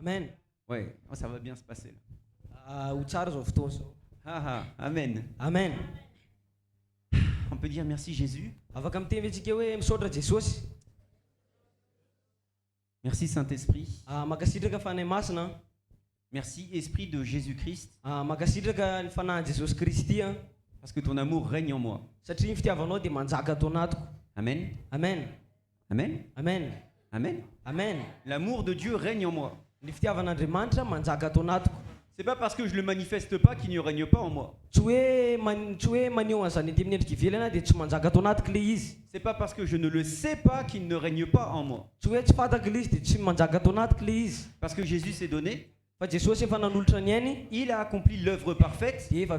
Amen. Ouais, oh, ça va bien se passer là. Ho tsara zao fotoana zao. Amen. Amen. On peut dire merci Jésus. Afaka miteny antsika hoe misaotra Jesosy. Merci Saint-Esprit. Makasitraka fanahy masina. Merci Esprit de Jésus-Christ. Makasitraka ny fanahy Jesosy Kristy parce que ton amour règne en moi. Satria ny fitiavanao dia manjaka atao anatiko. Amen. Amen. Amen. Amen. Amen. Amen. L'amour de Dieu règne en moi. Ny fitiavan'Andriamanitra manjaka atao anatiko. C'est pas parce que je le manifeste pas qu'il ne règne pas en moi. Tsy hoe maneho an'izany ety amin'ny endrika ivelana dia tsy manjaka atao anatiko le izy. C'est pas parce que je ne le sais pas qu'il ne règne pas en moi. Tsy hoe tsy fantako le izy dia tsy manjaka atao anatiko le izy. Parce que Jésus s'est donné. Fa Jesosy efa nanolotra ny ainy. Il a accompli l'œuvre parfaite. Dia efa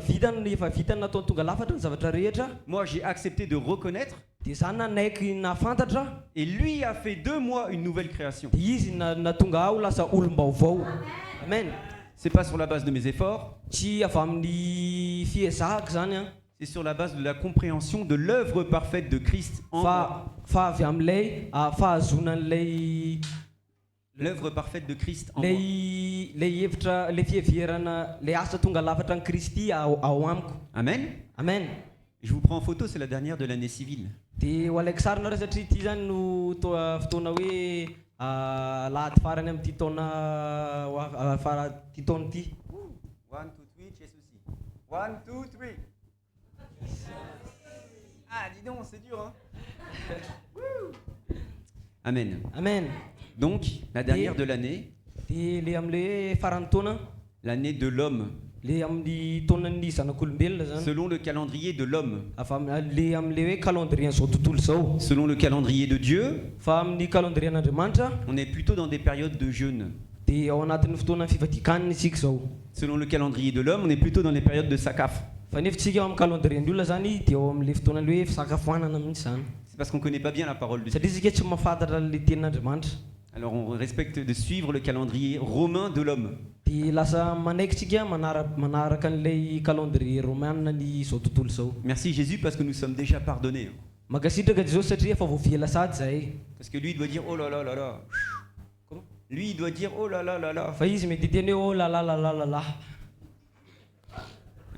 vita natao tonga lafatra ny zavatra rehetra. Moi j'ai accepté de reconnaître. Dia zany nanaiky nafantatra. Et lui a fait de moi une nouvelle création. Dia izy natonga aho lasa olom-baovao. Amen. C'est pas sur la base de mes efforts. Tsy avy amin'ny fiezahako zany c'est sur la base de la compréhension de l'œuvre parfaite de Christ en moi. Fa avy amin'ilay fahazonan'ilay l'œuvre parfaite de Christ en moi. Lay hevitra le fiheverana le asa tonga lafatra ny Kristy ao amiko. Amen. Amen. Je vous prends en photo, c'est la dernière de l'année civile. Dia ho alaiko sary nareo satria ity zany no fotoana hoe lahady farany amin'ity taona ity taona ity. 1, 2, 3, Jésus. 1, 2, 3. Ah, dis donc, c'est dur, hein. Amen. Amen. Donc, la dernière de l'année. Dia le am'le farany taona. L'année de l'homme. Le amin'ny taonan'ny zanak'olombelona zany. Selon le calendrier de l'homme. Le am'le hoe calendrier zao tontolo zao. Selon le calendrier de Dieu. Fa amin'ny calendrier an'Andriamanitra. On est plutôt dans des périodes de jeûne. Dia ao anatin'ny fotoana fivadikanina isika zao. Selon le calendrier de l'homme, on est plutôt dans les périodes de sakaf. Fa nefitsika amin'ny calendrier ny olona zany dia ao amin'le fotoana le hoe fisakafoanana mihitsy zany. C'est parce qu'on connaît pas bien la parole de Dieu. Satria isika tsy mahafantatra le tenin'Andriamanitra. Alors on respecte de suivre le calendrier romain de l'homme. Dia lasa manaikitsika manaraka an'ilay calendrier romain ny zao tontolo zao. Merci Jésus parce que nous sommes déjà pardonnés. Makasitraka Jesosy satria efa voavela sady zahay. Parce que lui il doit dire oh là là là là. Comment? Lui il doit dire oh là là là là. Fa izy mety teny oh là là là là là là.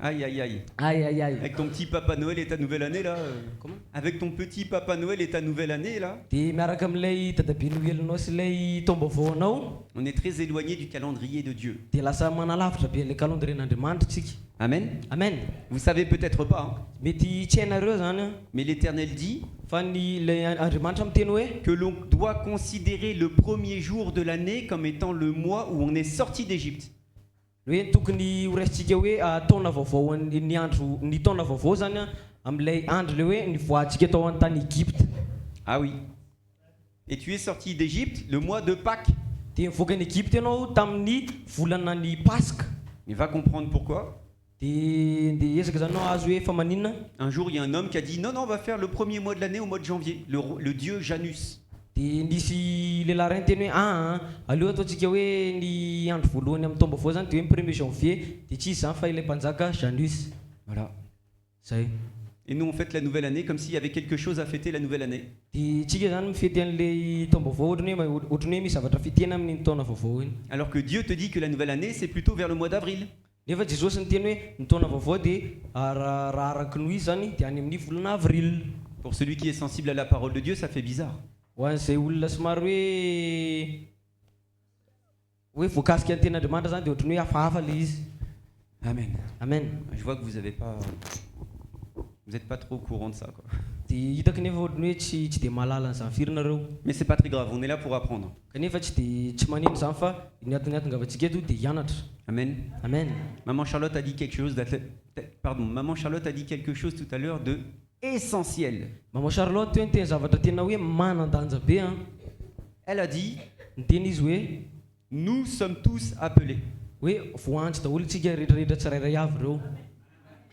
Aïe aïe aïe. Aïe aïe aïe. Avec ton petit Papa Noël et ta nouvelle année là. Comment? Avec ton petit Papa Noël et ta nouvelle année là. Dia miaraka amin'ilay dadabe noelinao sy ilay taombaovaonao. On est très éloigné du calendrier de Dieu. Dia lasa manalavitra be le calendrier n'Andriamanitra tsika. Amen. Amen. Vous savez peut-être pas. Mety tsy hainareo zany. Mais l'Éternel dit. Fa le Andriamanitra miteny hoe. Que l'on doit considérer le premier jour de l'année comme étant le mois où on est sorti d'Égypte. Hoe tokony horaisitsika hoe taona vaovao ny andro ny taona vaovao zany amin'ilay andro le hoe nivoahantsika tao an-tany Égypte. Ah oui. Et tu es sorti d'Égypte le mois de Pâques. Dia nivoaka ny Égypte ianao tamin'ny volana ny Pasque. Il va comprendre pourquoi. Dia ezaka zany anao azo hoe fa maninona. Un jour il y a un homme qui a dit non on va faire le premier mois de l'année au mois de janvier. Le dieu Janus. Dia nisy lehilahy ray niteny hoe aleo ataontsika hoe ny andro voalohany amin'ny taom-baovao zany dia hoe premier janvier dia tsy izy zany fa ilay mpanjaka Janus. Voilà. Zay. Et nous on fête la nouvelle année comme s'il y avait quelque chose à fêter la nouvelle année. Dia tsika zany mifety an'ilay taom-baovao ohatrany hoe misy zavatra fitena amin'ny taona vaovao iny. Alors que Dieu te dit que la nouvelle année c'est plutôt vers le mois d'avril. Nefa Jesosy niteny hoe ny taona vaovao dia raha araky noho izy zany dia any amin'ny volana avril. Pour celui qui est sensible à la parole de Dieu ça fait bizarre. Ho an'izay olona somary hoe voakasika ny ten'Andriamanitra zany dia ohatrany hoe hafahafa le izy. Amen. Amen. Je vois que vous êtes pas trop au courant de ça quoi. Dia hitako nefa ohatrany hoe tsy dia mahalala an'izany firy nareo. Mais c'est pas très grave, on est là pour apprendre. Kanefa tsy manino zany fa ny atongavantsika eto dia hianatra. Amen. Amen. Maman Charlotte a dit quelque chose tout à l'heure de essentiel. Maman Charlotte hoe niteny zavatra tena hoe manan-danja be. Elle a dit niteny izy hoe nous sommes tous appelés. Hoe voantsy daholo tsika rehetrarehetra tsirairay avy reo.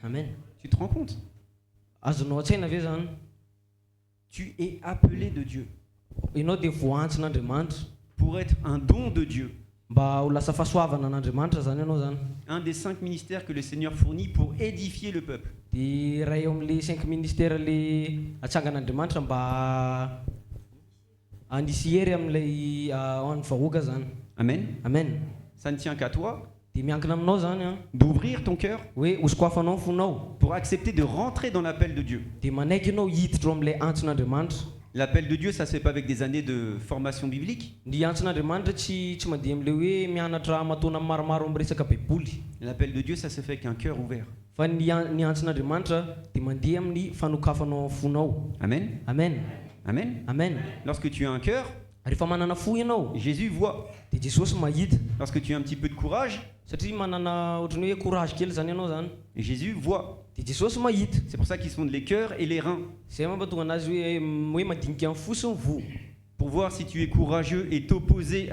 Amen. Tu te rends compte? Azonao an-tsaina ve zany? Tu es appelé de Dieu. Ianao dia voantsy n'Andriamanitra. Pour être un don de Dieu. Mba ho lasa fahasoavana n'Andriamanitra zany ianao zany. Un des 5 ministères que le Seigneur fournit pour édifier le peuple. Dia ray eo amin'le 5 ministères le atsangan'Andriamanitra mba hanisy hery amin'ilay an'ny vahoaka zany. Amen. Amen. Ça ne tient qu'à toi Dia miankina aminao zany a d'ouvrir ton cœur hoe hosokoafanao ny fonao pour accepter de rentrer dans l'appel de Dieu. dia manaiky ianao hiditra amin'ilay antson'Andriamanitra. L'appel de Dieu, ça se fait pas avec des années de formation biblique. Ny antson'Andriamanitra tsy mandeha amin'ilay hoe mianatra amatona maromaro amin'ny resaka baiboly. L'appel de Dieu, ça se fait avec un cœur ouvert. Fa ny antson'Andriamanitra dia mandeha amin'ny fanokafanao fonao. Amen. Amen. Amen. Amen. Lorsque tu as un cœur, Rehefa manana fo ianao Jésus voit. dia Jesosy mahita. Lorsque tu as un petit peu de courage, Satria manana ohatrany hoe courage kely zany ianao zany Jésus voit. dia Jesosy mahita. C'est pour ça qu'ils sondent les cœurs et les reins. Zay mampatonga anazy hoe madinika amin'ny fo sy ny vo. Pour voir si tu es courageux et t'opposer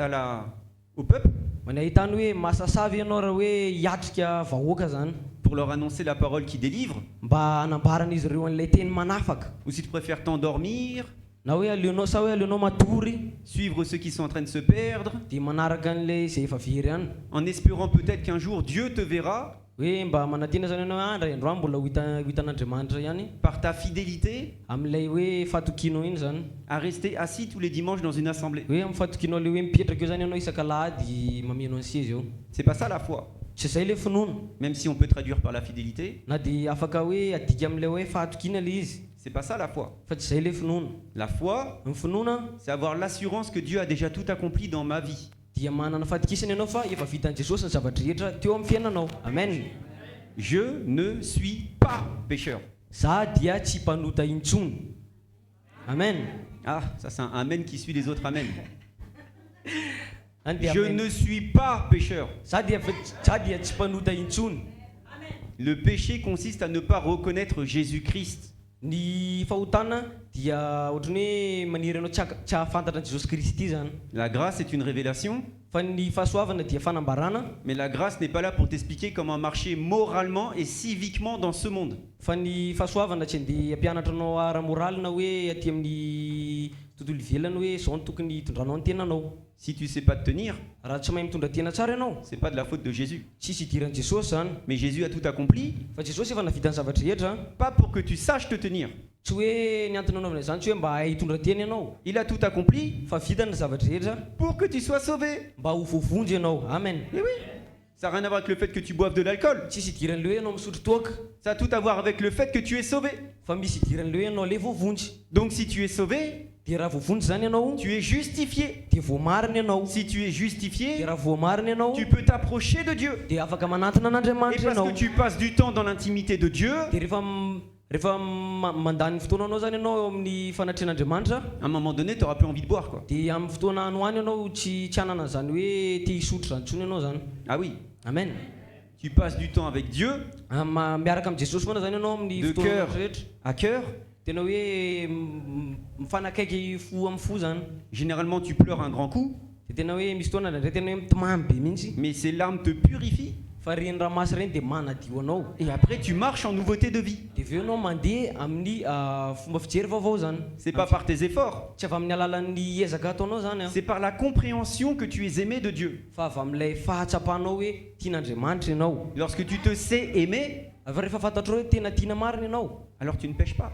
au peuple, Many ahitany hoe masasavy ianao raha hoe hiatrika vahoaka zany pour leur annoncer la parole qui délivre, mba hanambarana izy ireo an'ilay teny manafaka. ou si tu préfères t'endormir, Na hoe aleonao sa hoe aleonao matory suivre ceux qui sont en train de se perdre, dia manaraka an'ilay izay efa very ihany. en espérant peut-être qu'un jour Dieu te verra Hoe mba manadina zany ianao andra androany mbola ho hitan'Andriamanitra ihany par ta fidélité amin'ilay hoe fatokianao iny zany. à rester assis tous les dimanches dans une assemblée. Hoe amin'ny fatokianao le hoe mipetraka eo zany ianao isak'alahady mamianao ny sizy eo. C'est pas ça la foi. Tsy zay le finoana. Même si on peut traduire par la fidélité, Na dia afaka hoe adika amin'ilay hoe fahatokina le izy. c'est pas ça la foi. Fa tsy zay le finoana. La foi, Ny finoana c'est avoir l'assurance que Dieu a déjà tout accompli dans ma vie. dia manana fatokisana ianao fa efa vitan'i Jesosy ny zavatra rehetra teo amin'ny fiainanao. Amen. Je ne suis pas pécheur. Za dia tsy mpanota intsony. Amen. Ah, ça c'est un amen qui suit les autres amen. Any dia Je amen. ne suis pas pécheur. Za dia tsy mpanota intsony. Le péché consiste à ne pas reconnaître Jésus-Christ. Ny fahotana dia ohatrany hoe maniry ianao tsy ahafantatra an'i Jesosy Kristy zany. La grâce est une révélation, Fa ny fahasoavana dia fanambarana. mais la grâce n'est pas là pour t'expliquer comment marcher moralement et civiquement dans ce monde. Fa ny fahasoavana tsy handeha hampianatra anao ara-moraly na hoe aty amin'ny tontolo ivelany hoe zao no tokony hitondranao ny tenanao. Si tu sais pas te tenir, Raha tsy mahay mitondra tena tsara ianao, c'est pas de la faute de Jésus. tsisy idiran'i Jesosy zany. Mais Jésus a tout accompli, Fa Jesosy efa navita ny zavatra rehetra. pas pour que tu saches te tenir. Tsy hoe ny antony anaovana izany tsy hoe mba hay hitondra tena ianao. Il a tout accompli Fa vitany ny zavatra rehetra pour que tu sois sauvé. mba ho voavonjy ianao. Amen. Eh oui, ça n'a rien à voir avec le fait que tu boives de l'alcool. Tsisy idiran'le hoe ianao misotro toaka. Ça a tout à voir avec le fait que tu es sauvé. Fa misy idiran'le hoe ianao le voavonjy. Donc si tu es sauvé, Dia raha voavonjy zany ianao tu es justifié. dia voamarina ianao. Si tu es Dia justifié, raha voamarina ianao tu peux t'approcher de Dieu. dia afaka manantona Et an'Andriamanitra parce ianao. que tu passes du temps dans l'intimité de Dieu, Dia rehefa mandany fotoana anao zany ianao eo amin'ny fanatrehan'Andriamanitra à un moment donné, tu n'auras plus envie de boire, quoi. dia amin'ny fotoana anoany ianao tsy hanana zany hoe te hisotro zany intsony ianao zany. Ah oui, Amen. tu passes du temps avec Dieu, Miaraka amin'ny Jesosy foana zany ianao amin'ny de fotoana cœur rehetra. à cœur. Tena hoe mifanakaiky fo amin'ny fo zany. Généralement, tu pleures un grand coup, Dia tena hoe misy fotoana ndraindray tena hoe mitomamy be mihitsy. mais ces larmes te purifient. Fa reny raha masy reny dia manadio anao. Et après, tu marches en nouveauté de vie. Dia avy eo ianao mandeha amin'ny fomba fijery vaovao zany. C'est pas par tes efforts, Tsy avy amin'ny alalan'ny ezaka ataonao zany a. c'est par la compréhension que tu es aimé de Dieu. Fa avy amin'ilay fahatsapanao hoe tian'Andriamanitra ianao. Lorsque tu te sais aimé, Avy rehefa fantatrao hoe tena tiana marina ianao alors tu ne pêches pas.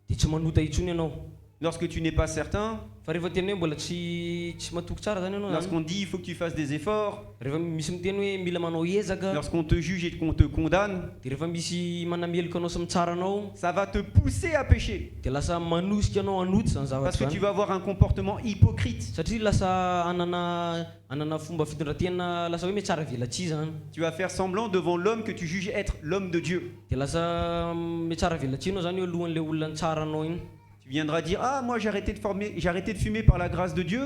dia tsy manota intsony ianao. Lorsque tu n'es pas certain, Fa rehefa tena hoe mbola tsy matoky tsara zany ianao zany. lorsqu'on dit il faut que tu fasses des efforts, Rehefa misy miteny hoe mila manao ezaka, lorsqu'on te juge et qu'on te condamne, dia rehefa misy manameloka anao sy mitsara anao ça va te pousser à pécher. dia lasa manosika anao hanoty zany Parce zavatra que tu zany. vas avoir un comportement hypocrite. Satria lasa hanana fomba fitondratena lasa hoe metsara velatsy zany. Tu vas faire semblant devant l'homme que tu juges être l'homme de Dieu. Dia lasa metsara velatsy anao zany eo alohan'ilay olona tsara anao iny. Tu viendras dire ah moi j'ai arrêté de fumer par la grâce de Dieu.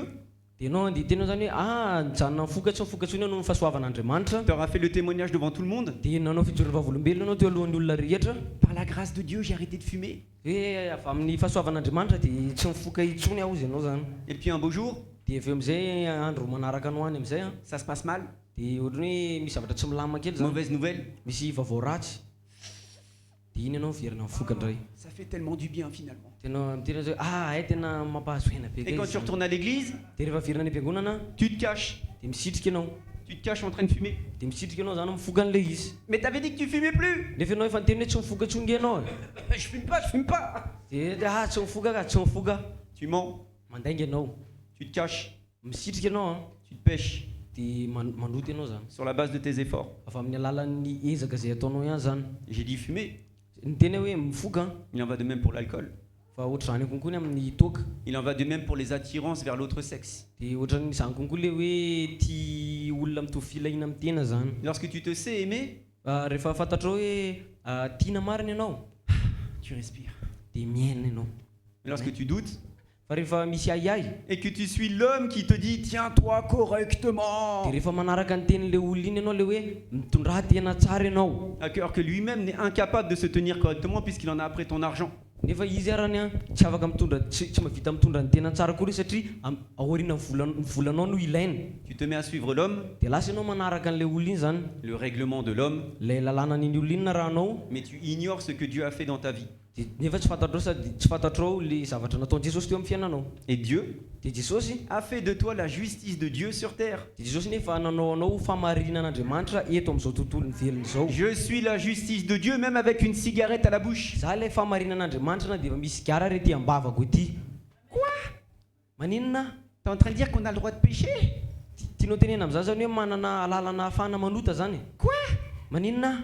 Dia ianao dia tenao zany hoe nijanona mifokatsy mifokatsy iny ny fahasoavan'Andriamanitra. Tu auras fait le témoignage devant tout le monde. Dia nanao fijoroana vavolombelona ianao teo alohan'ny olona rehetra. Par la grâce de Dieu j'ai arrêté de fumer. Hoe avy amin'ny fahasoavan'Andriamanitra dia tsy mifoka intsony aho izy ianao zany. Et puis un beau jour, Dia avy eo amizay andro manaraka anao any amizay ça se passe mal. dia ohatrany hoe misy zavatra tsy milama kely zany. Mauvaise nouvelle. Misy vaovao ratsy. Dia iny ianao verina mifoka indray. Ça fait tellement du bien finalement. Tena miteny hoe tena mampahazo aina be. Et quand tu retournes à l'église, Dia rehefa verina any am-piangonana tu te caches. dia misitrika ianao. Tu te caches en train de fumer. Dia misitrika ianao zany mifoka an'ilay izy. Mais t'avais dit que tu fumais plus. Nefa ianao efa niteny hoe tsy mifoka tsongy ianao. Je fume pas, je fume pas. Dia tsy mifoka ka, tsy mifoka. Tu mens, Mandainga ianao. tu te caches, Misitrika ianao tu te pêches. dia manoty ianao zany sur la base de tes efforts. afa amin'ny alalan'ny ezaka zay ataonao ihany zany. J'ai dit fumer. Ny tena hoe mifoka Il en va de même pour l'alcool. fa ohatr'izany konkoa ny amin'ny toaka. Il en va de même pour les attirances vers l'autre sexe. Dia ohatran'izany konkoa le hoe tia olona mitovy filahina amin'ny tena zany. Lorsque tu te sais aimer, Rehefa fantatrao hoe tiana marina ianao tu respires. dia miaina ianao. Mais lorsque tu doutes Fa rehefa misy ahiahy et que tu suis l'homme qui te dit tiens-toi correctement, dia rehefa manaraka ny tenin'le olona iny ianao le hoe mitondra tena tsara ianao, alors que lui-même n'est incapable de se tenir correctement puisqu'il en a après ton argent. nefa izy arany a tsy afaka mitondra tsy mahavita mitondra ny tena tsara kory satria aoriana ny volanao no ilaina. Tu te mets à suivre l'homme, Dia lasa ianao manaraka an'le olona iny zany, le règlement de l'homme, le lalàna n'iny olona iny na rahanao, mais tu ignores ce que Dieu a fait dans ta vie. dia nefa tsy fantatrao sady tsy fantatrao le zavatra nataon'i Jesosy teo amin'ny fiainanao. Et Dieu Dia Jesosy a fait de toi la justice de Dieu sur terre. dia Jesosy nefa nanao anao famarinan'Andriamanitra eto amin'izao tontolo ny velona izao. Je suis la justice de Dieu même avec une cigarette à la bouche. Za le famarinan'Andriamanitra na dia efa misy gara rety ambavako ity. Maninona? Tu es en train de dire qu'on a le droit de pécher? Tianao tenena amin'izany zany hoe manana alalana ahafahana manota zany. Quoi? Maninona?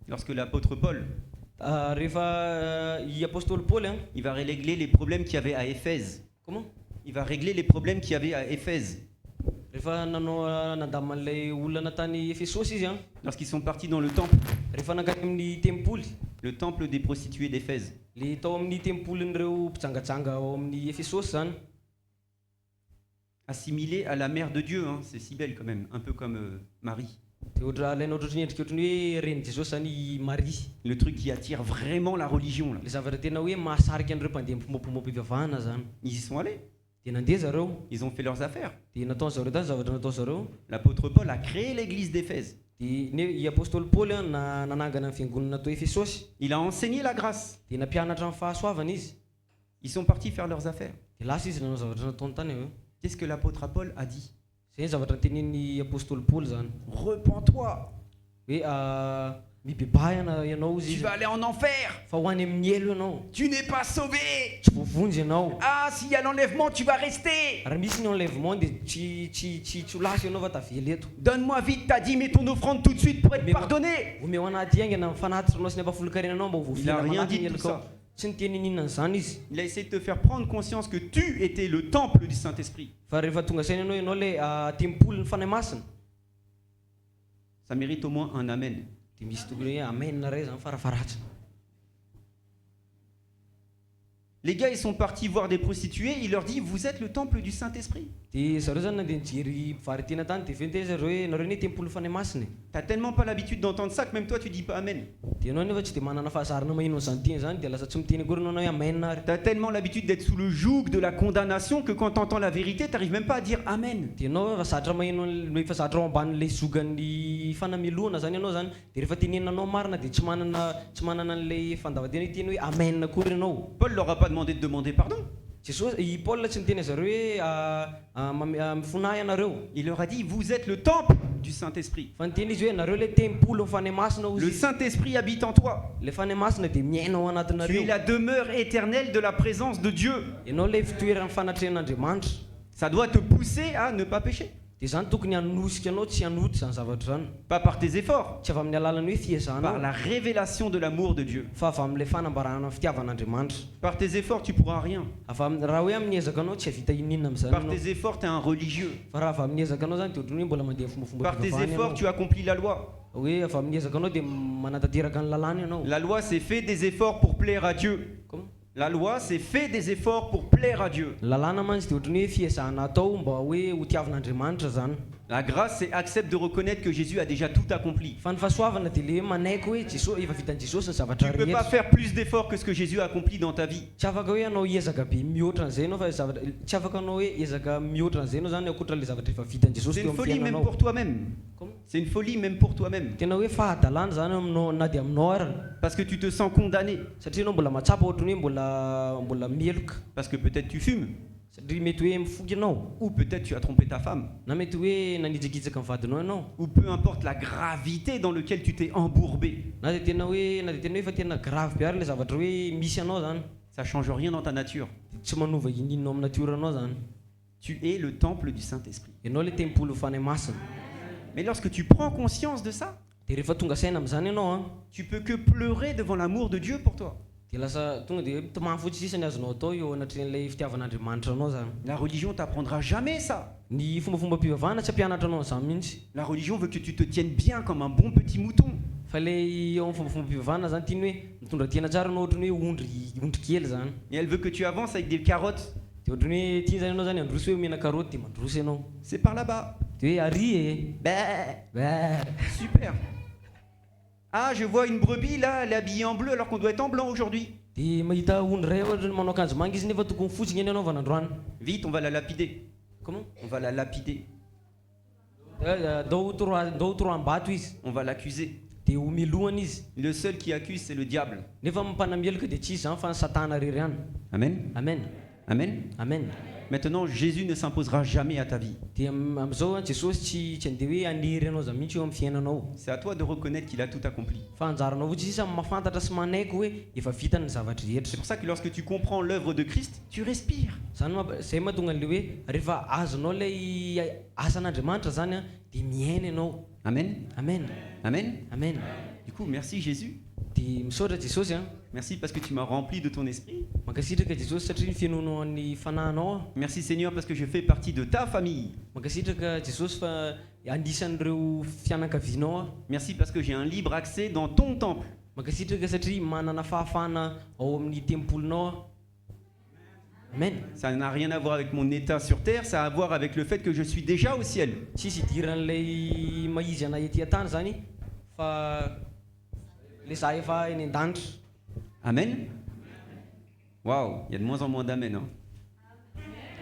Lorsque l'apôtre Paul, Rehefa i apôstôly Paul il va régler les problèmes qu'il y avait à Éphèse. comment? Il va régler les problèmes qu'il y avait à Éphèse. Rehefa nanao nandaman'ilay olona tany Efesosy izy Lorsqu'ils sont partis dans le temple rehefa nankany amin'ny tempoly, le temple des prostituées d'Éphèse. le tao amin'ny tempolin'ireo mpitsangajanga ao amin'ny Efesosy zany, Assimilé à la mère de Dieu, hein, c'est si belle quand même, un peu comme Marie. dia ohatra alaina ohatrany endrika ohatrany hoe reny Jesosy zany i Marie. Le truc qui attire vraiment la religion là. Le zavatra tena hoe mahasarika an'ireo mpandeha mpimompim-pivavahana zany. Ils y sont allés, Dia nandeha zareo, ils ont fait leurs affaires. dia nataony zareo tany zavatra natao zareo. L'apôtre Paul a créé l'église d'Éphèse. Dia i apôstôly Paul nanangana ny fiangonana tao Efesosy, Il a enseigné la grâce. dia nampianatra ny fahasoavana izy. Ils sont partis faire leurs affaires. Dia lasa izy nanao zavatra nataony tany eo. Qu'est-ce que l'apôtre Paul a dit? Zay zavatra tenen'ny apôstôly Paul zany Repens-toi, hoe mibebahana ianao tu izy vas aller en enfer. fa ho any amin'ny elo ianao, Tu n'es pas sauvé. tsy voavonjy ianao. Ah, s'il y a l'enlèvement, tu vas rester. Raha misy ny enlèvement dia tsy ho lasa ianao fa tavela eto. Donne-moi vite ta dîme et ton offrande tout de suite pour être pardonné. Omeo anaty aingana mifanatitranao sy ny ampafolokarenanao mba Il a rien dit de tout elokao. ça. Tsy nitenin'inona zany izy. Il a essayé de te faire prendre conscience que tu étais le temple du Saint-Esprit. Fa rehefa tonga saina ianao le tempoly ny fanahy masina, Ça mérite au moins un amen. dia misy tokony hoe amenina ray zany farafaratsy. Les gars, ils sont partis voir des prostituées. Il leur dit, vous êtes le temple du Saint-Esprit. Dia zareo zany nandeha nijery mpivarotena tany dia avy eo tena zareo hoe nareo ne tempoly fanahy masina. T'as tellement pas l'habitude d'entendre ça que même toi, tu dis pas amen. Dia ianao nefa tsy dia manana fahazarana mahino an'izany teny zany dia lasa tsy miteny akory ianao hoe amenina ary. T'as tellement l'habitude d'être sous le joug de la condamnation que quand t'entends la vérité, t'arrives même pas à dire amen. Dia ianao efa zatra mahino efa zatra ao ambanin'ilay zogan'ny fanameloana zany ianao zany, dia rehefa tenenanao marina dia tsy manana an'ilay fandavan-tena hoe teny hoe amenina akory ianao. Paul leur a pas demandé de demander pardon. Jesosy i Paul tsy niteny zareo hoe mifonahy anareo, Il leur a dit, vous êtes le temple du Saint-Esprit. fa niteny izy hoe nareo le tempoly ny fanahy masina Le ozy. Saint-Esprit habite en toi. Le fanahy masina dia miaina ao Tu es anatinareo. la demeure éternelle de la présence de Dieu. Ianao le fitoeran'ny fanatrehan'Andriamanitra. Ça doit te pousser à ne pas pécher. Dia zany tokony hanosika anao tsy hanoty zany zavatra zany, Pas par tes efforts, tsy avy amin'ny alalany hoe par fiezahanao, la révélation de l'amour de Dieu. fa avy amin'ilay fanambarana fitiavan'Andriamanitra. Par tes efforts, tu pourras rien. Raha hoe amin'ny ezaka anao tsy havita inona amin'izany Par ianao. tes efforts, tu es un religieux. Fa raha avy amin'ny ezaka anao zany dia ohatrany hoe mbola mandeha fombafomba Par tes fivavahana efforts, ianao. tu accomplis la loi. Hoe avy amin'ny ezaka anao dia manatateraka ny lalàna ianao. La loi, c'est fait des efforts pour plaire à Dieu. Comment? La loi, c'est fait des efforts pour plaire à Dieu. Lalàna mantsy dia ohatrany hoe fiezahana atao mba hoe ho tiavan'Andriamanitra zany. La grâce, c'est accepte de reconnaître que Jésus a déjà tout accompli. Fa ny fahasoavana dia le manaiky hoe Jesosy efa vitan'i Jesosy ny Tu zavatra ne peux pas rehetra. faire plus d'efforts que ce que Jésus a accompli dans ta vie. Tsy afaka hoe anao ezaka be mihoatra an'izay anao fa zavatra tsy afaka anao hoe ezaka mihoatra an'izay anao zany ankoatra le zavatra efa vitan'i Jesosy C'est teo une amin'ny folie même fiainanao. pour toi-même. Comment? C'est une folie même pour toi-même. Tena hoe fahadalàna zany aminao na dia aminao ary, Parce que tu te sens condamné. satria anao mbola matsapa ohatrany hoe mbola meloka, Parce que peut-être tu fumes. satria mety hoe mifoky ianao, Ou peut-être tu as trompé ta femme. na mety hoe nanitsakitsaka ny vadinao ianao, Ou peu importe la gravité dans laquelle tu t'es embourbé. na dia tena hoe efa tena grave be ary le zavatra hoe misy anao zany. Ça ne change rien dans ta nature. tsy manova inino amin'ny natiora-nao zany. Tu es le temple du Saint-Esprit. Ianao le tempolo fanahy masina. Mais lorsque tu prends conscience de ça, Dia rehefa tonga saina amin'izany ianao a, tu peux que pleurer devant l'amour de Dieu pour toi. dia lasa tonga dia mitomany fotsy sisa ny azonao atao eo anatrehan'ilay fitiavan'Andriamanitra anao zany. La religion t'apprendra jamais ça. Ny fombafomba-pivavahana tsy ampianatra anao an'izany mihitsy. La religion veut que tu te tiennes bien comme un bon petit mouton. Fa ilay eo amin'ny fombafomba-pivavahana zany tiany hoe mitondra tena tsara anao ohatrany hoe ondry kely zany. Et elle veut que tu avances avec des carottes. Dia ohatrany hoe tia zany ianao zany androso hoe mena karoty dia mandroso ianao. C'est par là-bas. Dia hoe ary e. Bah, super. Ah, je vois une brebis là, elle est habillée en bleu alors qu'on doit être en blanc aujourd'hui. Dia mahita ondry ray ohatrany manao akanjo manga izy nefa tokony fotsy ny anaovana androany. Vite, on va la lapider. Comment? On va la lapider. Ndao toroam-bato izy. On va l'accuser. Dia homelohana izy. Le seul qui accuse, c'est le diable. Nefa mipanamelika dia tsy izy zany fa ny satana rery ihany. Amen. Amen. Amen. Amen. Maintenant, Jésus ne s'imposera jamais à ta vie. Dia amin'izao Jesosy tsy andeha hoe aniry anao zany mihitsy eo amin'ny fiainanao. C'est à toi de reconnaître qu'il a tout accompli. Fa anjaranao fotsy sisa mahafantatra sy manaiky hoe efa vita ny zavatra C'est rehetra. pour ça que lorsque tu comprends l'œuvre de Christ, tu respires. Zay mahatonga an'le hoe rehefa azonao ilay asan'Andriamanitra zany a dia miaina ianao. Amen. Amen. Amen. Amen. Du coup, merci Jésus. Dia misaotra Jesosy a. Merci parce que tu m'as rempli de ton esprit. Mankasitraka Jesosy satria fienoanao ny fanahinao a. Merci Seigneur parce que je fais partie de ta famille. Mankasitraka Jesosy fa anisan'ireo fianakavianao a. Merci parce que j'ai un libre accès dans ton temple. Mankasitraka satria manana fahafahana ao amin'ny tempolonao a. Amen. Ça n'a rien à voir avec mon état sur terre, ça a à voir avec le fait que je suis déjà au ciel. Tsisy idiran'ilay maizy anay ety an-tany zany fa le za efa eny an-danitra. Amen. Waouh, il y a de moins en moins d'amen. Hein.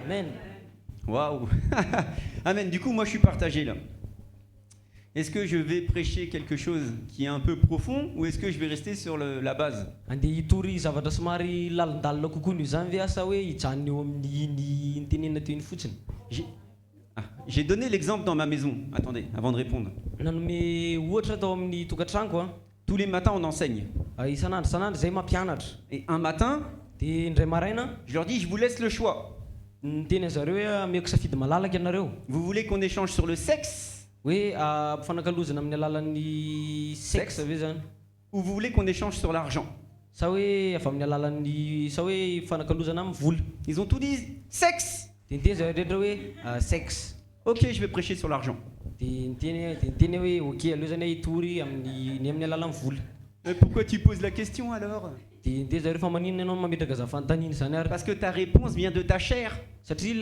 Amen. Waouh. Amen. Du coup, moi je suis partagé là. Est-ce que je vais prêcher quelque chose qui est un peu profond ou est-ce que je vais rester sur la base? Andeha hitory zavatra somary lalindalina kokoa noho izany ve asa hoe hijanona eo amin'ny nitenenina teo iny fotsiny. J'ai donné l'exemple dans ma maison. Attendez, avant de répondre. Nanome ohatra tao amin'ny tokantranoko a. Tous les matins, on enseigne. Isan'andro zay mampianatra. Et un matin, Dia indray maraina je leur dis, je vous laisse le choix. niteny zareo hoe ameko safidy malalaka ianareo. Vous voulez qu'on échange sur le sexe Hoe mifanakalozana amin'ny alalan'ny sexe ve zany. ou vous voulez qu'on échange sur l'argent? Sa hoe avy amin'ny alalan'ny sa hoe mifanakalozana amin'ny vola. Ils ont tout dit, sexe. Dia niteny zareo rehetra hoe sexe. Ok, je vais prêcher sur l'argent. Dia niteny hoe ok aleo zany hitory ny amin'ny alalan'ny vola. Mais pourquoi tu poses la question alors? Dia niteny zareo fa maninona ianao mametraka zafantaniny zany ary. Parce que ta réponse vient de ta chair. Satria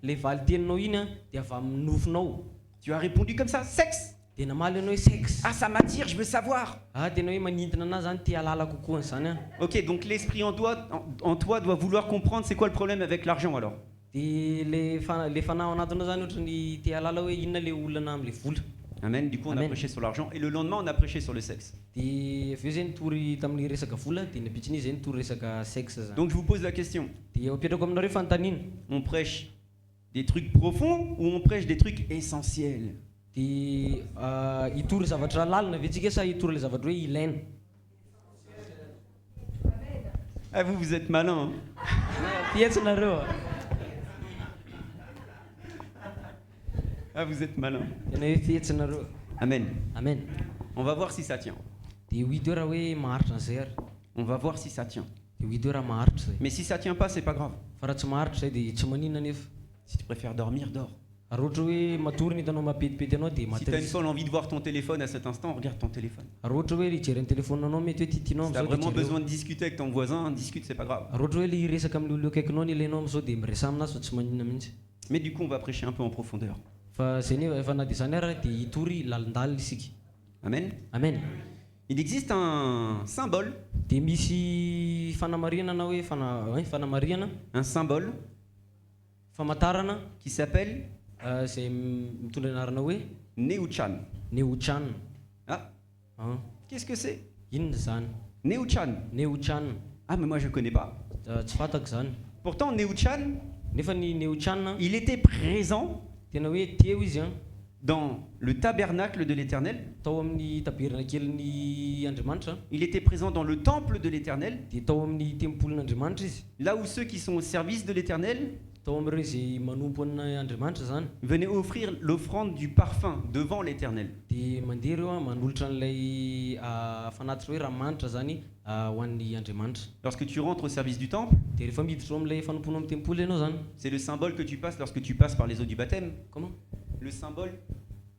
le valiteninao iny a dia avy amin'ny nofinao. Tu as répondu comme ça, sexe. Dia namaly ianao hoe sexe. Ah, ça m'attire, je veux savoir. Tena hoe manintona anazy zany tia halala kokoa zany a. Ok, donc l'esprit en toi doit vouloir comprendre c'est quoi le problème avec l'argent alors. Dia le fanahy ao anatinao zany ohatrany tia halala hoe inona le olana amin'le vola. Amen. Du coup, on a Amen. prêché sur l'argent et le lendemain, on a prêché sur le sexe. Dia avy eo zay nitory tamin'ny resaka vola dia napitsiny izy zay nitory resaka sexe zany. Donc, je vous pose la question. Dia apetrako aminareo fanontaniana. On prêche des trucs profonds ou on prêche des trucs essentiels? Dia hitory zavatra lalina vetsika sa hitory le zavatra hoe ilaina. Ah, vous êtes malin. Hein. Fihetsinareo a. Ah, vous êtes malin. Tena hoe fihetsinareo. Amen. Amen. On va voir si ça tient. Dia ho hita hoe raha hoe maharitra an'izay ary. On va voir si ça tient. Dia ho hita hoe raha maharitra zay. Mais si ça tient pas, c'est pas grave. Fa raha tsy maharitra zay dia tsy maninona nefa. Si tu préfères dormir, dors. Raha ohatra hoe matory ny hitanao mapetipety anao dia Si tu as une maty. seule envie de voir ton téléphone à cet instant, regarde ton téléphone. Raha ohatra hoe hijery ny téléphone anao mety hoe titinao Si tu as amin'izao dia vraiment jereo. besoin de discuter avec ton voisin, discute, c'est pas grave. Raha ohatra hoe le hiresaka amin'ny olo akaikinao ny ilainao amin'izao dia miresa aminazy fa tsy maninona mihitsy. Mais du coup, on va prêcher un peu en profondeur. Fa zay nefa efa na dia zany ary dia hitory lalindalina isika. Amen. Amen. Il existe un symbole, Dia misy fanamarihana na hoe fanamarihana, un symbole famantarana qui s'appelle zay mitondra anarana hoe Neuchan. Neuchan. Ah, qu'est-ce que c'est? Inona zany? Neuchan. Neuchan. Ah, mais moi je connais pas. Tsy fantako zany. Pourtant, Neuchan, Nefa ny Neuchan il était présent tena hoe teo izy a dans le tabernacle de l'Éternel, tao amin'ny taberna kelin'ny Andriamanitra, il était présent dans le temple de l'Éternel, dia tao amin'ny tempolin'Andriamanitra izy, là où ceux qui sont au service de l'Éternel tao amin'ireo izay manompo an'ny Andriamanitra zany, venaient offrir l'offrande du parfum devant l'Éternel. dia mandeha ireo manolotra an'ilay fanatitra hoe ranomanitra zany ho an'ny Andriamanitra. Lorsque tu rentres au service du temple, Dia rehefa miditra ao amin'ilay fanompoana amin'ny tempoly ianao zany, c'est le symbole que tu passes lorsque tu passes par les eaux du baptême. comment? Le symbole,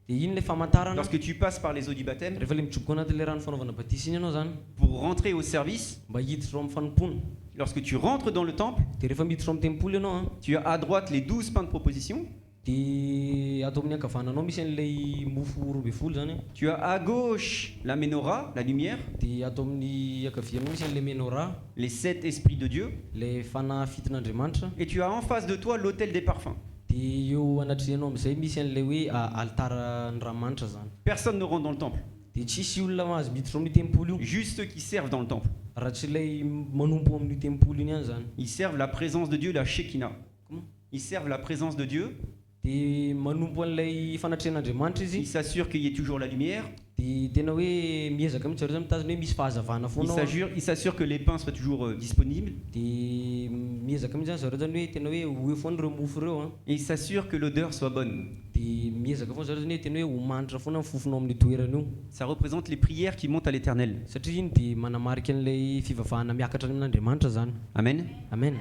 Dia iny ilay famantarana lorsque tu passes par les eaux du baptême, rehefa ilay mijoboka anatin'ilay rano fanaovana batisa iny ianao zany, pour rentrer au service, mba hiditra ao amin'ny fanompoana. lorsque tu rentres dans le temple, Dia rehefa miditra ao amin'ny tempoly ianao tu as à droite les 12 pains de proposition, dia ato amin'ny ankavananao misy an'ilay mofo 12 zany, tu as à gauche la menorah, la lumière, dia ato amin'ny ankavianao misy an'ilay menorah, les 7 esprits de Dieu, ilay fanafitin'Andriamanitra. et tu as en face de toi l'autel des parfums. Dia eo anatrianao amin'izay misy an'ilay hoe altaran'ny ranomanitra zany. Personne ne rentre dans le temple, Dia tsisy olona mahazo miditra ao amin'ny tempoly io juste ceux qui servent dans le temple. raha tsy ilay manompo amin'ny tempoly iny ihany zany. Ils servent la présence de Dieu, la Shekinah. Comment? Ils servent la présence de Dieu, Dia manompo an'ilay fanatrehan'Andriamanitra ils izy, s'assurent qu'il y ait toujours la lumière, dia tena hoe miezaka mihitsy zareo zany mitazona hoe misy fahazavana ils foana ao. s'assurent, ils s'assurent que les pains soient toujours disponibles, Dia miezaka mihitsy zany zareo zany hoe tena hoe ho eo foana ireo mofo ireo et ils s'assurent que l'odeur soit bonne. Dia miezaka foana zareo zany hoe tena hoe ho manitra foana ny fofonao amin'ny toerana io, Ça représente les prières qui montent à l'Éternel. satria iny dia manamarika an'ilay fivavahana miakatra amin'Andriamanitra zany. Amen. Amen.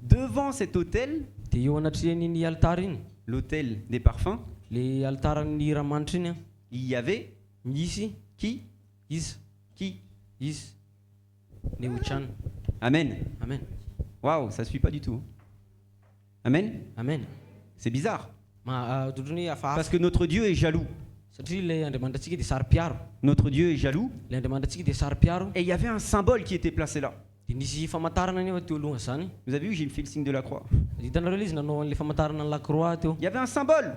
Devant cet autel, Dia eo anatrihan'iny altara iny, l'autel des parfums, le altaran'ny ranomanitra iny il y avait misy qui? izy Qui? Nehuchan. Amen. Amen. Waouh, ça suit pas du tout. Amen. Amen. C'est bizarre. Ohatrany hoe hafahafa Parce que notre Dieu est jaloux. satria ilay Andriamanitrantsika dia sary-piaro. Notre Dieu est jaloux. Ilay Andriamanitrantsika dia sary-piaro. Et il y avait un symbole qui était placé là. Dia nisy famantarana nefa teo aloha zany. Vous avez vu, j'ai fait le signe de la croix. Hitanareo ilay izy nanao an'ilay famantarana ny lakroa teo. Il y avait un symbole.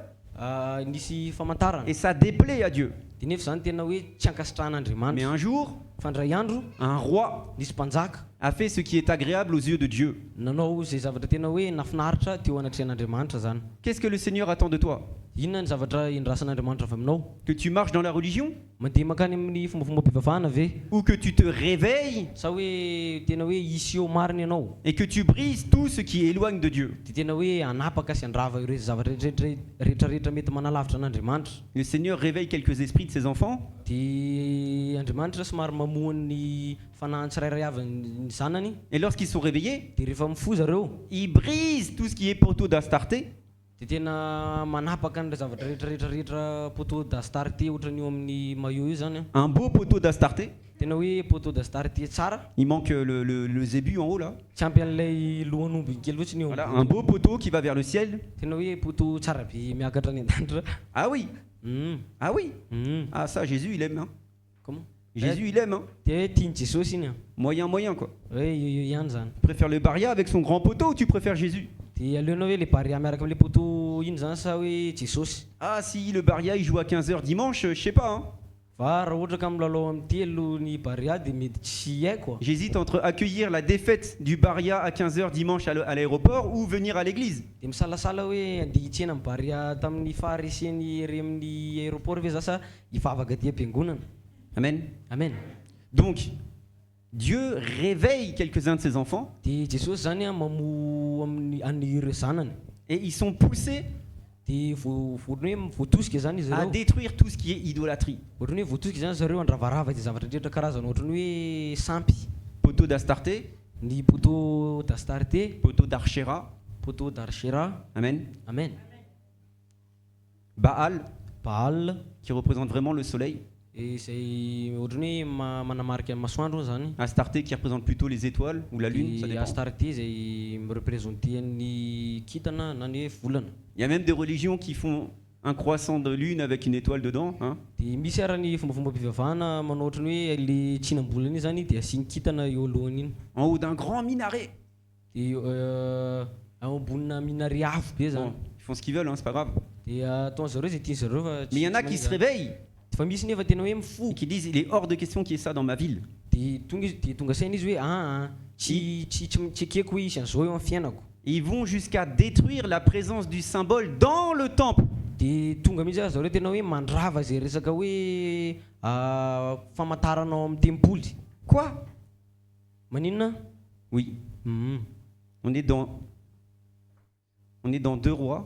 Nisy famantarana. Et ça déplaît à Dieu. Dia nefa zany tena hoe tsy Mais ankasitrahan'Andriamanitra. un jour, Fandray andro un roi nisy mpanjaka a fait ce qui est agréable aux yeux de Dieu. nanao izay zavatra tena hoe nafinaritra teo anatrehan'Andriamanitra zany. Qu'est-ce que le Seigneur attend de toi? Inona ny zavatra indrasan'Andriamanitra avy aminao? Que tu marches dans la religion? Mandeha makany amin'ny fombafomba-pivavahana ve? Ou que tu te réveilles Sa hoe tena hoe hisy eo mariny ianao? et que tu brises tout ce qui éloigne de Dieu? Dia tena hoe anapaka sy andrava ireo zavatra rehetrarehetra mety manalavitra an'Andriamanitra. Le Seigneur réveille quelques esprits de ses enfants Dia Andriamanitra somary mamohany ny fanahy tsirairay avy ny zanany. et lorsqu'ils sont réveillés, Dia rehefa mifoha zareo, ils brisent tout ce qui est poteau d'Astarté dia tena manapaka an'ireo zavatra rehetrarehetra poteau d'Astarté ohatran'ny eo amin'ny maillot io zany. un beau poteau d'Astarté. Tena hoe poteau d'Astarté tsara. Il manque le zébu en haut là. Tsy ampy an'ilay lohan'omby kely loatsy ny eo. Voilà, un beau poteau qui va vers le ciel. Tena hoe poteau tsara be miakatra any an-danitra. Ah oui, ah oui. Mm. Ah ça, Jésus, il aime. Hein. Comment? Jésus, il aime. Hein. Dia hoe tiany Jesosy iny. Moyen, moyen quoi. Hoe io ihany zany. Tu préfères le Baria avec son grand poteau ou tu préfères Jésus? Dia aleonao hoe le Baria miaraka amin'ilay poteau iny zany sa hoe Jesosy? Ah si le Baria il joue à 15h dimanche, je sais pas. Hein. Va raha ohatra ka milalao amin'ny telo ny Baria dia mety tsy haiko. J'hésite entre accueillir la défaite du Baria à 15h dimanche à l'aéroport ou venir à l'église. Dia misalasala hoe andeha hitsena amin'ny Baria tamin'ny fahareseny ery amin'ny aéroport ve za sa hivavaka aty am-piangonana. Amen. Amen. Donc, Dieu réveille quelques-uns de ses enfants Dia Jesosy zany mamoha amin'ny an'ireo zanany. et ils sont poussés Dia voalohany hoe voatosika zany izy à zareo. détruire tout ce qui est idolâtrie. Ohatrany hoe voatosika zany zareo andravarava ty zavatra rehetra karazana ohatrany hoe sampy, Poteau d'Astarté, ny poteau d'Astarté, poteau d'Archéra, poteau d'Archera. amen. Amen. Baal, Baal qui représente vraiment le soleil. izay ohatrany hoe manamarika ny masoandro zany. Astarté, qui représente plutôt les étoiles ou la lune, ça Dia dépend. Astarté izay mireprésente ny kintana na ny hoe volana. Il y a même des religions qui font un croissant de lune avec une étoile dedans. Hein. Dia misy ara ny fombafomba-pivavahana manao ohatrany hoe le tsinam-bolana iny zany dia asiany kintana eo alohany iny. En haut d'un grand minaret. Dia ao ambonina minaret avo be zany. Bon, ils font ce qu'ils veulent, hein, c'est pas grave. Dia ataony zareo izay tiany zareo fa Mais il y en a qui se réveillent fa misy nefa tena hoe et mifoha. qui disent il est hors de question qu'il y ait ça dans ma ville. Dia tonga saina izy hoe tsy ekeko hoe isy an'izao eo amin'ny fiainako. Et ils vont jusqu'à détruire la présence du symbole dans le temple. dia tonga mihitsy azy zareo tena hoe mandrava zay resaka hoe famantaranao amin'ny tempoly. Quoi? Maninona? Oui. Mhm. On est dans 2 Rois,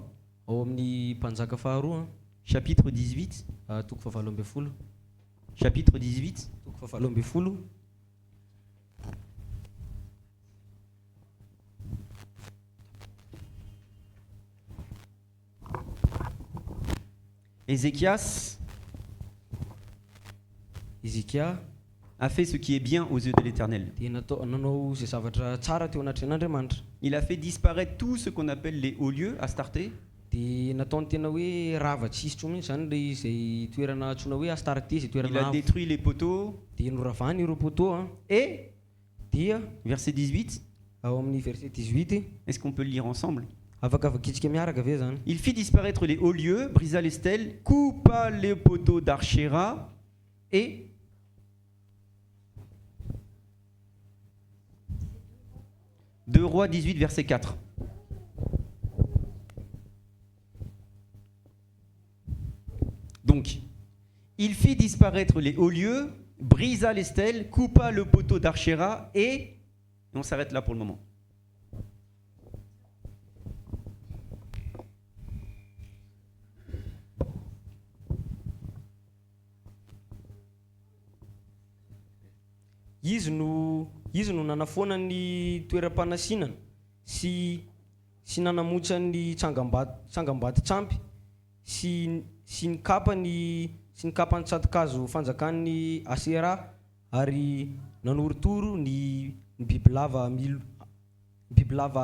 Ao amin'ny mpanjaka faharoa chapitre 18. toko fahavalo ambin'ny folo. Chapitre 18. Toko fahavalo ambin'ny folo. Ézéchias Ezekia a fait ce qui est bien aux yeux de l'Éternel. dia nanao izay zavatra tsara teo anatren'Andriamanitra. Il a fait disparaître tout ce qu'on appelle les hauts lieux, Astarté, Dia nataony tena hoe rava tsisitro mihitsy zany le izay toerana antsoina hoe Astarté, izay il toerana a avo. détruit les poteaux. Dia noravany ireo poteau a. Et, Dia verset 18, ao amin'ny verset 18 est-ce qu'on peut le lire ensemble? afaka vakitsika miaraka ve zany. Il fit disparaître les hauts lieux, brisa les stèles, coupa les poteaux d'Archéra et... Deux Rois 18, verset 4. Donc, il fit disparaître les hauts lieux, brisa les stèles, coupa le poteau d'Archéra et on s'arrête là pour le moment. Izy no nanafoana ny toeram-panasinana sy nanamotra ny tsangam-bato trampy sy nikapa ny tsatokazo fanjakan'ny Asera ary nanorotoro ny bibilava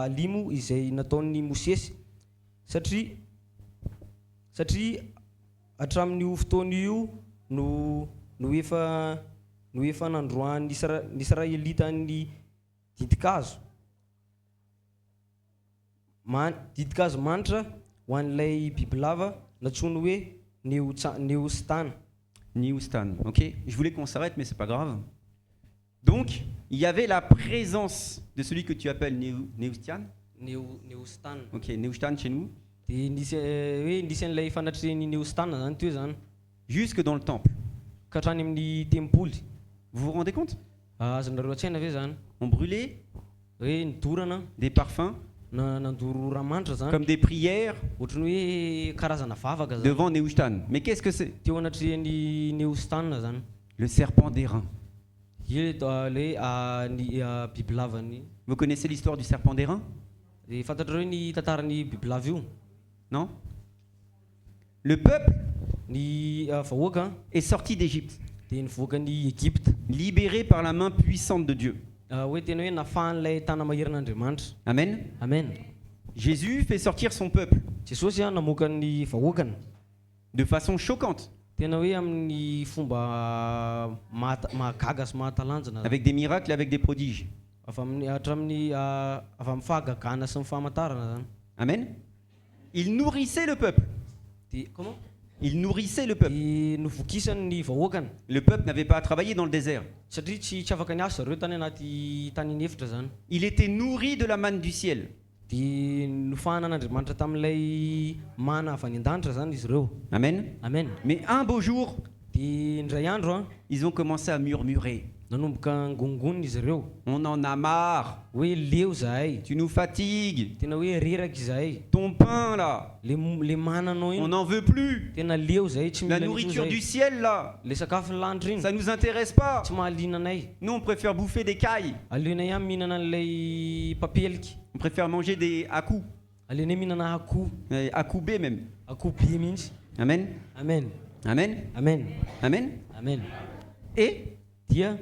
alimo izay nataon'ny Mosesy satria hatramin'io fotoana io no efa nandroan'ny Israelita ny didikazo manitra ho an'ilay bibilava natsoiny hoe Néhushtan. Néhushtan, ok. Je voulais qu'on s'arrête, mais c'est pas grave. Donc, il y avait la présence de celui que tu appelles Néhushtan. Néhushtan. Ok, Néhushtan chez nous. Dia nisy an'ilay fanatrehan'ny Néhushtan zany teo zany. Jusque dans le temple. Ka hatrany amin'ny tempoly. Vous vous rendez compte? Azonareo an-tsaina ve zany? On brûlait Hoe nidorana des parfums nandoro ramanitra zany. comme des prières Ohatran'ny hoe karazana vavaka zany. devant Néhushtan. Mais qu'est-ce que c'est? Teo anatrehan'ny Néhushtan zany. Le serpent d'airain. Le bibilavany. Vous connaissez l'histoire du serpent d'airain? Dia fantatrareo ny tantaran'ny bibilava io. Non? Le peuple Ny vahoaka est sorti d'Égypte, dia nivoaka ny Egypte. libéré par la main puissante de Dieu. Hoe tena hoe nafahan'ilay tana maheran'Andriamanitra. Amen. Amen. Jésus fait sortir son peuple Jesosy namoaka ny vahoakany de façon choquante, tena hoe amin'ny fomba mahagaga sy mahatalanjona avec des miracles et avec des prodiges. avy amin'ny fahagagana sy ny fahamantarana zany. Amen. Il nourrissait le peuple. Dia comment? Il nourrissait le peuple. Dia novokisany ny vahoakany Le peuple n'avait pas à travailler dans le désert. satria tsy afaka niasa zareo tany anaty tany inefitra zany. Il était nourri de la manne du ciel. Dia nofahana an'Andriamanitra tamin'ilay mana avy any an-danitra zany izy ireo. Amen. Amen. Mais un beau jour, Dia indray andro ils ont commencé à murmurer. nanomboka ngongonina izy ireo On en a marre. hoe leo zahay, Tu nous fatigues. tena hoe reraka izahay, Ton pain là, le mananao on iny n'en veut plus. tena leo zahay, tsy La mila nourriture du zahay. ciel là, Le sakafo ny lanitra iny ça nous intéresse pas. tsy mahaliana anay. Nous, on préfère bouffer des cailles. Aleonay ihany mihinana an'ilay papeliky, On préfère manger des hakou. aleonay mihinana akoho, Hakou B même. akoho be mihitsy. Amen. Amen. Amen. Amen. Amen. Amen. Et Dia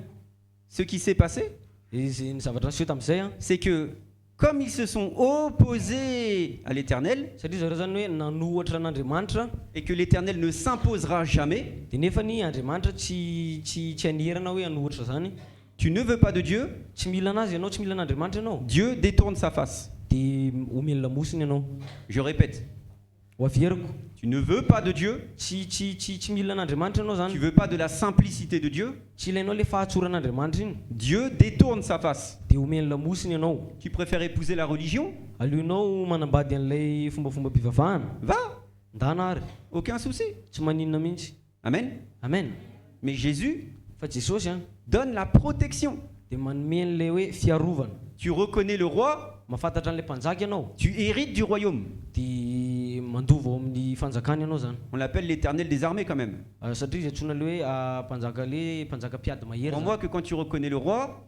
ce qui s'est passé, izy ny zavatra niseho tamin'izay a, c'est que comme ils se sont opposés à l'Éternel satria zareo zany hoe nanohatra an'Andriamanitra, et que l'Éternel ne s'imposera jamais, dia nefa ny Andriamanitra tsy anerana hoe hanohatra zany. tu ne veux pas de Dieu, Tsy mila anazy ianao, tsy mila an'Andriamanitra ianao, Dieu détourne sa face. dia omeny lamosiny ianao. Je répète, Ho averiko, tu ne veux pas de Dieu, tsy mila an'Andriamanitra ianao tu zany, veux pas de la simplicité de Dieu, tsy ilainao le fahatsoran'Andriamanitra iny, Dieu détourne sa face. dia omeny lamosiny ianao. Tu préfères épouser la religion? Aleonao manambady an'ilay fombafomba-pivavahana, Va, ndana ary Aucun souci. tsy maninona mihitsy. Amen. Amen. Mais Jésus Fa Jesosy donne la protection. dia manome an'ilay hoe fiarovana. Tu reconnais le roi, Mahafantatra an'ilay mpanjaka ianao tu hérites du royaume. dia mandova ao amin'ny fanjakana ianao zany. On l'appelle l'éternel des armées quand même. Satria izy antsoina le hoe mpanjaka piady mahery zany. Crois-moi que quand tu reconnais le roi,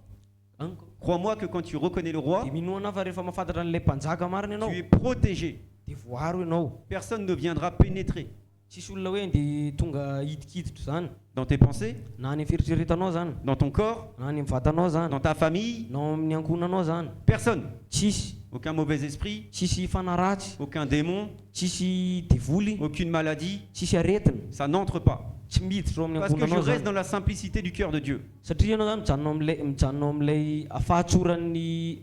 Anko. crois-moi que quand tu reconnais le roi, Dia minoana fa rehefa mahafantatra an'ilay mpanjaka marina ianao tu es protégé. dia voaro ianao. Personne ne viendra pénétrer Tsisy olona hoe dia tonga hidikiditra zany dans tes pensées, na any amin'ny fieritreretanao zany dans ton corps, na any amin'ny vatanao zany dans ta famille. na amin'ny ankonanao zany. Personne. Tsisy Aucun mauvais esprit, tsisy fanaratsy, aucun démon, tsisy devoly, aucune maladie. tsisy aretina, Ça n'entre pas. tsy miditra ao amin'ny Parce que je ankonanao reste zany. dans la simplicité du cœur de Dieu. Satria ianao zany mijanonao amin'ilay fahatsoran'ny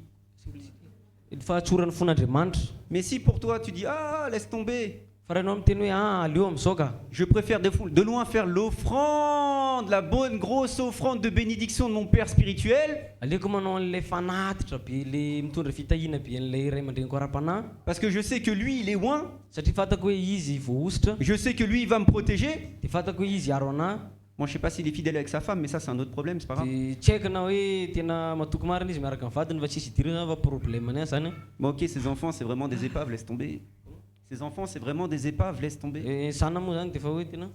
fahatsoran'ny fon'Andriamanitra. Mais si pour toi tu dis ah laisse tomber, Fa raha ianao miteny hoe aleo amin'izao ka, je préfère de loin faire l'offrande, la bonne grosse offrande de bénédiction de mon Père spirituel, aleoko manao an'ilay fanatitra be le mitondra fitahiana be an'ilay ray aman-dreniko ara-panahy. parce que je sais que lui il est loin, Satria fantako hoe izy voaositra, je sais que lui il va me protéger. dia fantako hoe izy aro anahy. Bon, je sais pas s'il est fidèle avec sa femme, mais ça c'est un autre problème, c'est pas grave. Dia tsy haiko na hoe tena matoky marina izy miaraka amin'ny vadiny fa tsisy idirana fa problème ny zany. Bon ok, ses enfants c'est vraiment des épaves, laisse tomber. Ses enfants c'est vraiment des épaves, laisse tomber. Sana moa zany dia efa hoe tena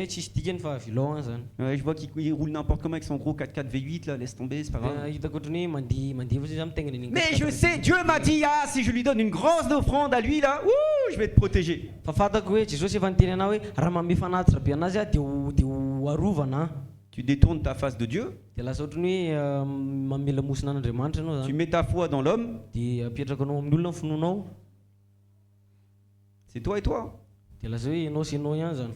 tsisy dikany fa vilaona zany. Ouais, je vois qu'il roule n'importe comment avec son gros 4x4 V8 là, laisse tomber, c'est pas grave. Hitako ohatrany hoe mandeha fa zany mitengana an'iny. Mais je sais, Dieu m'a dit, ah, si je lui donne une grosse offrande à lui là, ouh, je vais être protégé. Fa fantako hoe Jesosy efa niteny anao hoe raha manome fanatitra be anazy dia ho arovana. Tu détournes ta face de Dieu, Dia lasa ohatrany hoe mamela mosina an'Andriamanitra ianao tu zany. mets ta foi dans l'homme, Dia apetraka anao amin'ny olona ny finoanao. c'est toi et toi. Dia lasa hoe ianao sy ianao ihany zany.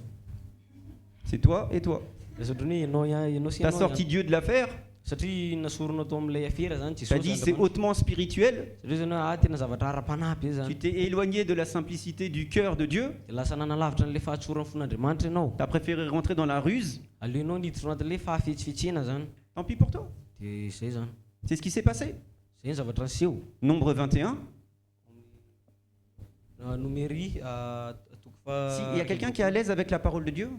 C'est toi et toi. Lasa ohatrany hoe ianao sy T'as ianao sorti ihany. Dieu de l'affaire, Satria nasorona tao amin'ilay afera zany t'as dit Jesosy. c'est hautement spirituel, Satria zany hoe tena zavatra ara-panahy be tu zany. t'es éloigné de la simplicité du cœur de Dieu, Dia lasa nanalavitra n'ilay fahatsorany fon'Andriamanitra ianao. t'as préféré rentrer dans la ruse, Aleo ianao niditra anatin'ilay fahafetsifetsena zany. tant pis pour toi. Dia zay zany. C'est ce qui s'est passé. Zay ny zavatra niseho. Nombre 21. Numéry atoko fa. Si, il y a quelqu'un qui est à l'aise avec la parole de Dieu?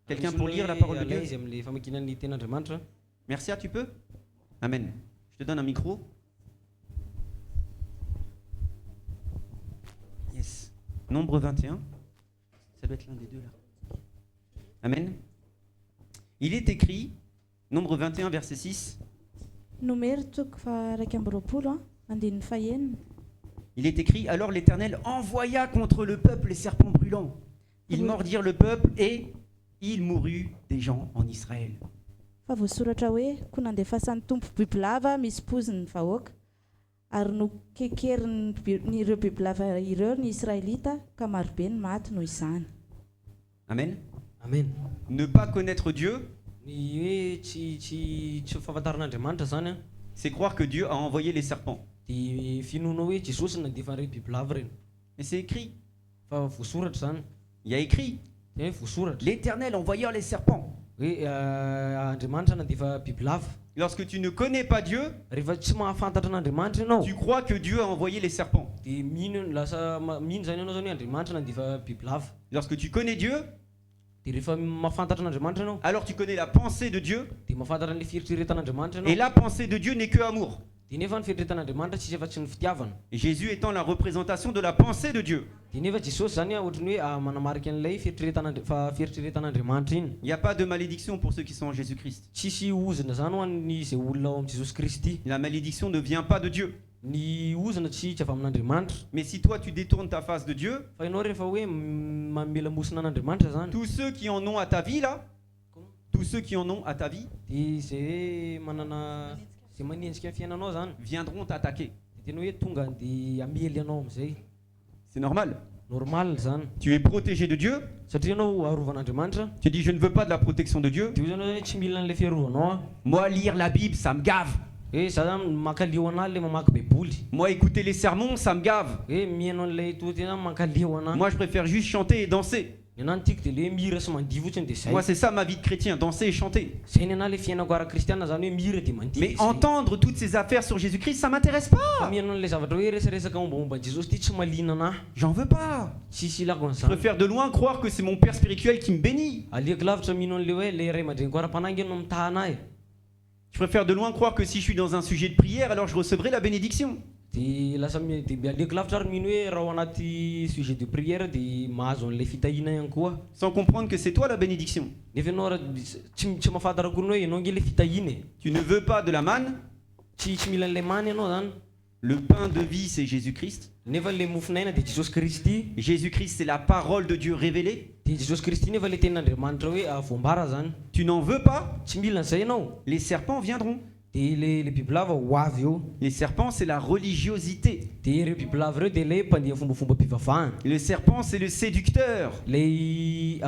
Quelqu'un pour lire la parole de Dieu? Izy amin'ilay famakinan'ny ten'Andriamanitra. Merci, tu peux? Amen. Je te donne un micro. Yes. Nombre 21. Ça doit être l'un des deux là. Amen. Il est écrit, Nombre 21, verset 6. Numero toko fa raiky amby roapolo andininy fahenina. Il est écrit, alors l'Éternel envoya contre le peuple les serpents brûlants. Ils mordirent le peuple et il mourut des gens en Israël. Fa voasoratra hoe koa nandefasan'ny tompo bibilava misy poziny ny vahoaka ary nokekeriny ireo bibilava ireo ny Israelita ka marobe ny maty noho izany. Amen. Amen. Ne pas connaître Dieu, Ny hoe tsy fahafantaran'Andriamanitra zany c'est croire que Dieu a envoyé les serpents. dia finoana hoe Jesosy nandefa ireny bibilava ireny. Et c'est écrit. Fa voasoratra zany. Il y a écrit, Dia hoe voasoratra l'Éternel envoya les serpents. hoe Andriamanitra nandefa bibilava. Lorsque tu ne connais pas Dieu, Rehefa tsy mahafantatra an'Andriamanitra ianao tu crois que Dieu a envoyé les serpents. dia mino lasa mino zany ianao zany hoe Andriamanitra nandefa bibilava. Lorsque tu connais Dieu, Dia rehefa mahafantatra an'Andriamanitra ianao alors tu connais la pensée de Dieu. dia mahafantatra an'ilay fieritreretan'Andriamanitra Et ianao. la pensée de Dieu n'est que amour. Dia nefa ny fieritreretan'Andriamanitra tsisy efa tsy ny fitiavana. Et Jésus étant la représentation de la pensée de Dieu. Dia nefa Jesosy zany ohatrany hoe manamarika an'ilay fieritreretan'Andriamanitra iny. Il n'y a pas de malédiction pour ceux qui sont en Jésus-Christ. Tsisy ozina zany ho an'ny izay olona ao amin'ny Jesosy Kristy. La malédiction ne vient pas de Dieu. Ny ozina tsy avy amin'Andriamanitra. Mais si toi tu détournes ta face de Dieu, Fa ianao rehefa hoe mamela mosina an'Andriamanitra zany tous ceux qui en ont à ta vie là, tous ceux qui en ont à ta vie dia izay hoe manana izay manenjika ny fiainanao zany viendront t'attaquer. dia tena hoe tonga dia amely ianao amin'izay. C'est normal. Normal zany Tu es protégé de Dieu. satria ianao arovan'Andriamanitra. Tu dis je ne veux pas de la protection de Dieu. Dia io zany hoe tsy mila an'ilay fiarovanao a. Moi lire la Bible ça me gave. Hoe za zany mankaliho anahy le mamaky baiboly. Moi écouter les sermons ça me gave. Hoe mihaino an'ilay toty zany mankaliho anahy. Moi je préfère juste chanter et danser. Ny anahy tiako dia le mihira sy mandihy fotsiny dia zay. Moi, c'est ça ma vie de chrétien, danser et chanter. Zay ny anahy le fiainako ara-kristiana zany hoe mihira dia mandihy. Mais entendre toutes ces affaires sur Jésus-Christ, ça m'intéresse pas. Fa mihaino an'ilay zavatra hoe resaresaka mombamomba Jesosy ty tsy mahaliana anahy. J'en veux pas. Tsisy ilako Je an'izany. préfère de loin croire que c'est mon père spirituel qui me bénit. Aleoko lavitra mino an'le hoe le ray aman-dreniko ara-panangy no mitaha anahy. Je préfère de loin croire que si je suis dans un sujet de prière, alors je recevrai la bénédiction. Dia lasa dia aleoko lavitra ary mino hoe raha ao anaty sujet de prière dia mahazo an'ilay fitahiana ihany koa. Sans comprendre que c'est toi la bénédiction. Nefa ianao raha tsy mahafantatra akory hoe ianao nge le fitahina e. Tu ne veux pas de la manne. Tsy mila an'ilay many ianao zany. Le pain de vie, c'est Jésus-Christ. Nefa le mofinaina dia Jesosy Kristy. Jésus-Christ, c'est la parole de Dieu révélée. Dia Jesosy Kristy nefa le tenin'Andriamanitra hoe voambara zany. Tu n'en veux pas. Tsy mila an'izay ianao. Les serpents viendront. Dia le bibilava ho avy eo. Les serpents, c'est la religiosité. Dia ireo bibilava ireo dia le mpandeha fombafomba mpivavahana. Le serpent, c'est le séducteur. Le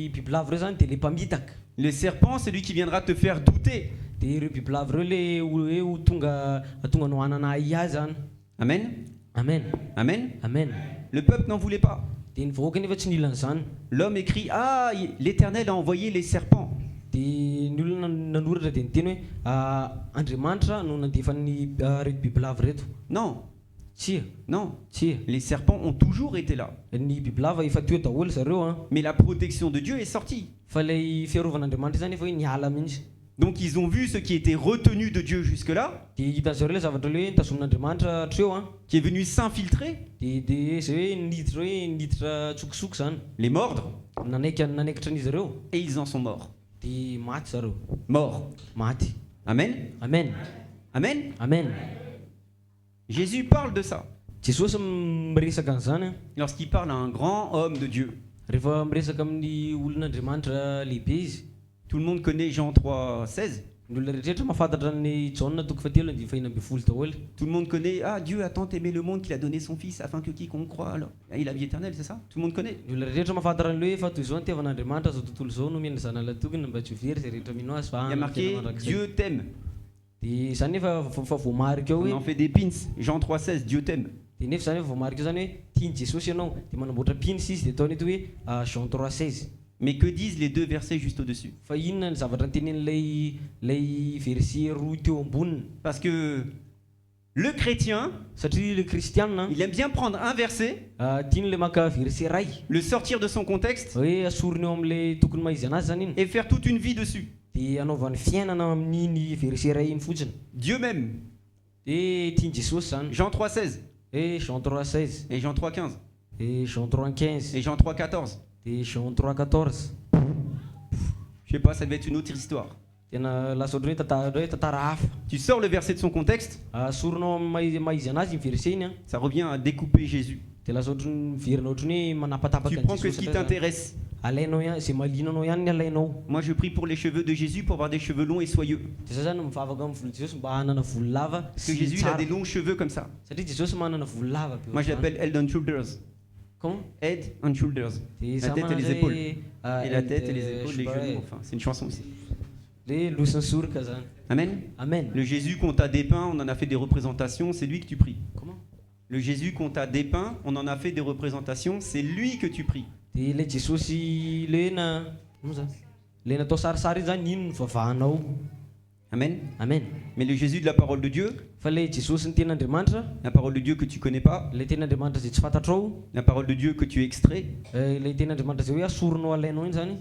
bibilava ireo zany dia le mpamitaka. Le serpent, c'est lui qui viendra te faire douter. Dia ireo bibilava ireo le hoe tonga no hanana ahy zany. Amen. Amen. Amen. Amen. Le peuple n'en voulait pas. Dia ny vahoaka nefa tsy nila an'izany. L'homme écrit, ah, l'Éternel a envoyé les serpents. Dia ny olona nanoratra dia niteny hoe Andriamanitra no nandefa ny reto bibilava reto. Non, Tsia. non. Tsia. Les serpents ont toujours été là. Ny bibilava efa teo daholo zareo Mais la protection de Dieu est sortie. fa ilay fiarovan'Andriamanitra zany efa hoe niala mihitsy. Donc ils ont vu ce qui était retenu de Dieu jusque-là, Dia hitan'zareo le zavatra le hoe tazomin'Andriamanitra hatreo qui est venu s'infiltrer, dia zay hoe niditra tsokisoko zany. les mordre, Nanaikitra an'izy ireo et ils en sont morts. dia maty zareo. Morts. Maty. Amen. Amen. Amen. Amen. Jésus parle de ça. Jesosy miresaka an'izany Lorsqu'il parle à un grand homme de Dieu. rehefa miresaka amin'ny olon'Andriamanitra lehibe izy. Tout le monde connaît Jean 3,16. Ny olona rehetrarehetra mahafantatra ny Jaona 3:12 daholo. Tout le monde connaît, ah, Dieu a tant aimé le monde qu'il a donné son Fils afin que quiconque croit, alors, il a la vie éternelle, c'est ça? Tout le monde connaît. Ny olona rehetra mahafantatra an'le hoe fa toy izao ny tiavan'Andriamanitra zao tontolo zao no mena zanala tokony mba tsy ho very zay rehetra mino azy fa Il y a marqué, Dieu t'aime. dia zany nefa voamarika eo On hoe en fait des pins. Jean 3,16, Dieu t'aime. dia nefa zany voamarika eo zany hoe tiany Jesosy ianao dia manamboatra pins izy dia ataony eto hoe Jean 3:16. Mais que disent les deux versets juste au-dessus? Fa inona ny zavatra nitenen'ilay verset roa teo amboniny. Parce que le chrétien, Satria le kristiana il aime bien prendre un verset, tiany le maka verset ray le sortir de son contexte hoe asoriny eo amin'le tokony maizy anazy zany iny et faire toute une vie dessus. dia anaovany fiainana amin'iny verset ray iny fotsiny. Dieu m'aime. Dia tiany Jesosy zany. Jean 3,16 Et Jean 3:16 et Jean 3,15 et Jean 3:15 et Jean 3,14. et Jean 3:14. Je sais pas, ça devait être une autre histoire. Tena lasa ohatrany hoe tantara hafa. Tu sors le verset de son contexte, Asorinao amin'ny maizy anazy iny verset iny ça revient à découper Jésus. dia lasa ohatrany miverina ohatrany hoe manapatapaka Tu prends que ce qui t'intéresse. alainao ihany zay malinanao ihany ny alainao. Moi, je prie pour les cheveux de Jésus pour avoir des cheveux longs et soyeux. Dia zay zany mivavaka amin'ny volo Jesosy mba hanana volo lava Parce que sy Jésus, il a tsara. des longs cheveux comme ça. Satria Jesosy manana volo lava be Moi, je ohatrany. l'appelle head and shoulders. Comment? Head and shoulders. Dia La za tête et les manana épaules. hoe, Et la tête et les épaules, je les sais pas, genoux. Enfin, c'est une chanson aussi. le losin'ny soroka zany. Amen. Amen. Le Jésus qu'on t'a dépeint, on en a fait des représentations, c'est lui que tu pries. Comment? Le Jésus qu'on t'a dépeint, on en a fait des représentations, c'est lui que tu pries. Dia le Jesosy le natao sarisary iny zany ino no vavahanao. Amen. Amen. Mais le Jésus de la parole de Dieu, Fa le Jesosy ny ten'Andriamanitra, la parole de Dieu que tu connais pas, le ten'Andriamanitra zay tsy fantatrao, la parole de Dieu que tu extrais, le ten'Andriamanitra zay hoe asorinao alainao iny zany,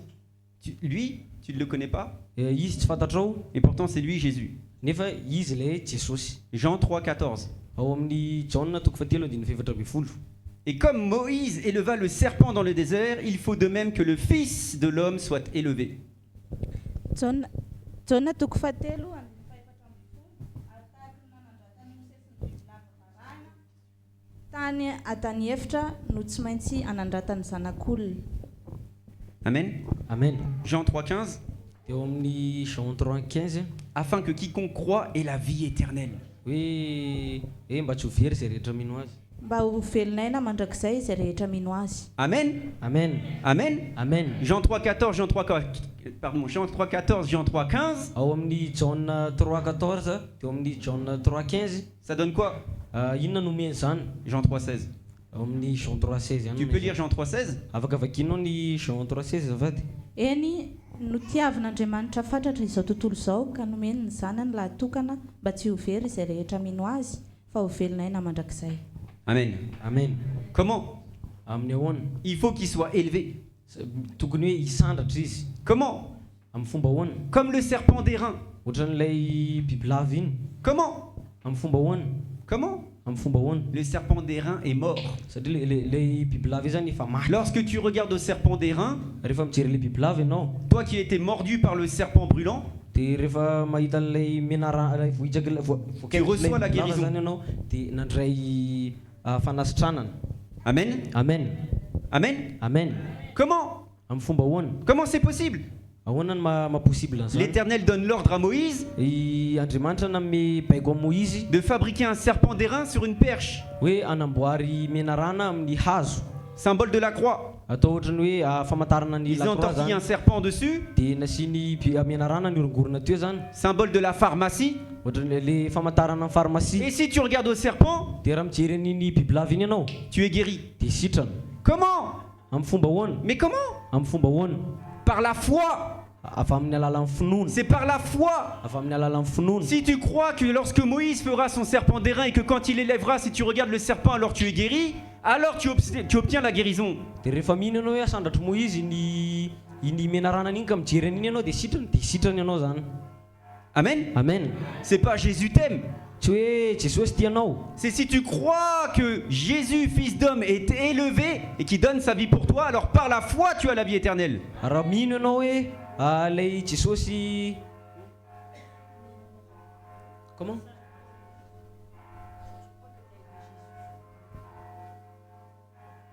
lui, tu ne le connais pas, izy tsy fantatrao, et pourtant c'est lui Jésus. nefa izy le Jesosy. Jean 3,14. Ao amin'ny Jaona 3:14. Et comme Moïse éleva le serpent dans le désert, il faut de même que le Fils de l'homme soit élevé. Jaona 3:14 tany atany efitra no tsy maintsy anandratany zanak'olona. Amen. Amen. Jean 3,15. Dia ao amin'ny Jean 3:15 Afin que quiconque croit ait la vie éternelle. hoe mba tsy ho very zay rehetra mino azy. Mba ho velonaina mandrakizay izay rehetra mino azy. Amen. Amen. Amen. Amen. Jean 3,14, Jean 3,14, Jean 3,15. Ao amin'ny Jaona 3:14 dia ao amin'ny Jaona 3:15 Ça donne quoi? inona no omeny zany? Jean 3,16. Ao amin'ny Jean 3:16 ihany. Tu peux lire Jean 3:16? Afaka vakianao ny Jean 3:16 azafady. eny no tiavin'Andriamanitra fatratra izao tontolo izao ka nomeny ny zanany laha tokana mba tsy ho very izay rehetra mino azy fa ho velonay na mandrakizay. Amen. Amen. Comment? Amin'ny ahoana? Il faut qu'il soit élevé. Tokony hoe hisandratra izy. Comment? Amin'ny fomba ahoana? Comme le serpent d'airain. Ohatran'ilay bibilava iny. Comment? Amin'ny fomba ahoana? Comment? Amin'ny fomba ahoana? Le serpent d'airain est mort. Satria le bibilava io zany efa maty. Lorsque tu regardes au serpent d'airain, Rehefa mijery le bibilava ianao, toi qui étais mordu par le serpent brûlant, de rehefa mahita an'ilay menara vohijaka Tu reçois la guérison. zany ianao de nandray fanasitranana. Amen. Amen. Amen. Amen. Comment? Amin'ny fomba ahoana? Comment c'est possible? Ahoana ny mahaposible an'izany? L'Éternel donne l'ordre à Moïse I Andriamanitra nanome baiko a Moïse de fabriquer un serpent d'airain sur une perche, hoe anamboary menarana amin'ny hazo. symbole de la croix. Atao ohatrany hoe famantarana ny Ils ont lakroa entortillé un zany. serpent dessus, De nasiany menarana niorongorona teo zany. symbole de la pharmacie. Ohatrany le famantarana amin'ny pharmacie. Et si tu regardes au serpent, De raha mijery an'iny bibilava iny ianao tu es guéri. de sitrana. Comment? Amin'ny fomba ahoana? Mais comment? Amin'ny fomba ahoana? Par la foi. Afa amin'ny alalan'ny finoana. C'est par la foi. Afa amin'ny alalan'ny finoana. Si tu crois que lorsque Moïse fera son serpent d'airain et que quand il élèvera, si tu regardes le serpent, alors tu es guéri, alors tu obtiens la guérison. De rehefa mihina ianao hoe asandratry Moïse iny menarana iny ka mijery an'iny ianao de sitrany ianao zany. Amen. Amen. C'est pas Jésus t'aime. Tsy hoe Jesosy tianao. C'est si tu crois que Jésus, fils d'homme, est élevé et qui donne sa vie pour toi, alors par la foi, tu as la vie éternelle. Raha mino ianao hoe lay Jesosy comment?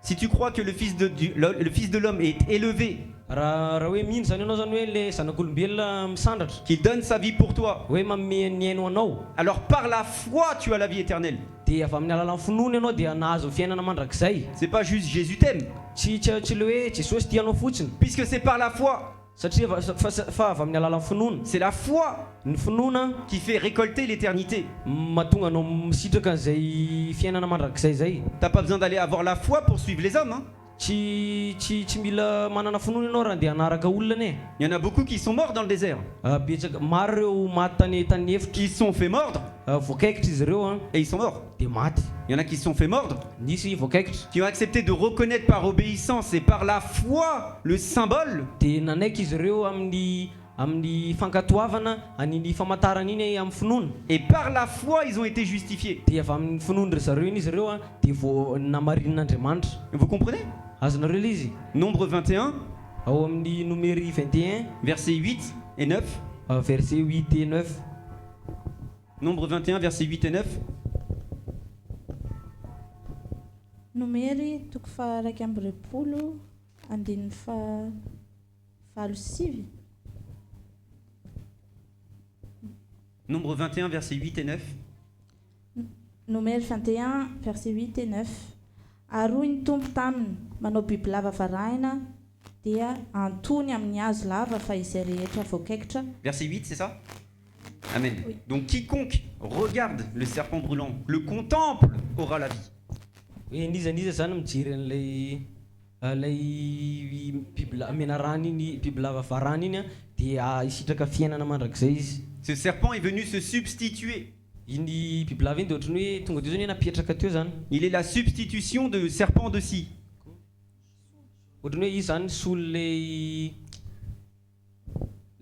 Si tu crois que le Fils de l'homme est élevé, Raha hoe mino zany ianao zany hoe le zanak'olombelona misandratra qu'il donne sa vie pour toi, hoe manome ny aino anao alors par la foi, tu as la vie éternelle. de avy amin'ny alalan'ny finoana ianao de nahazo fiainana mandrakizay. C'est pas juste Jésus t'aime, Tsy le hoe Jesosy tianao fotsiny puisque c'est par la foi. satria fa avy amin'ny alalan'ny finoana. C'est la foi Ny finoana qui fait récolter l'éternité. mahatonga anao misitraka an'izay fiainana mandrakizay zay. T'as pas besoin d'aller avoir la foi pour suivre les hommes, hein. Tsy mila manana finoana ianao raha andeha hanaraka olona ane. Il y en a beaucoup qui sont morts dans le désert. Betsaka maro ireo maty tany efitra. Ils se sont fait mordre Voakaikitra izy ireo et ils sont morts. de maty. Il y en a qui se sont fait mordre, Nisy voakaikitra qui ont accepté de reconnaître par obéissance et par la foi le symbole. de nanaiky izy ireo amin'ny fankatoavana an'iny famantarana iny amin'ny finoana. Et par la foi, ils ont été justifiés. De avy amin'ny finoana ry zareo iny izy ireo de vao namarin'Andriamanitra. Vous comprenez? Azonareo ilay izy Nombre 21, ao amin'ny numéro 21 versets 8 et 9. verset 8 et 9. Nombre 21, versets 8 et 9. Nomery toko faha 20 andininy fahalo sivy. Nombre 21, versets 8 et 9. Nomery 21 verset 8 et 9. Aroy ny tompo taminy manao biby lava varahina dia antony amin'ny hazo lava fa izay rehetra voakaikitra. Verset 8, c'est ça? Amen. Oui. Donc quiconque regarde le serpent brûlant, le contemple, aura la vie. Hoe nizaniza zany mijery an'ilay menarana iny biby lava varahana iny de hisitraka fiainana mandrakizay izy. Ce serpent est venu se substituer. Iny biby lava iny de ohatrany hoe tonga teo zany napetraka teo zany. Il est la substitution de serpent de scie. Ohatrany hoe izy zany solo lay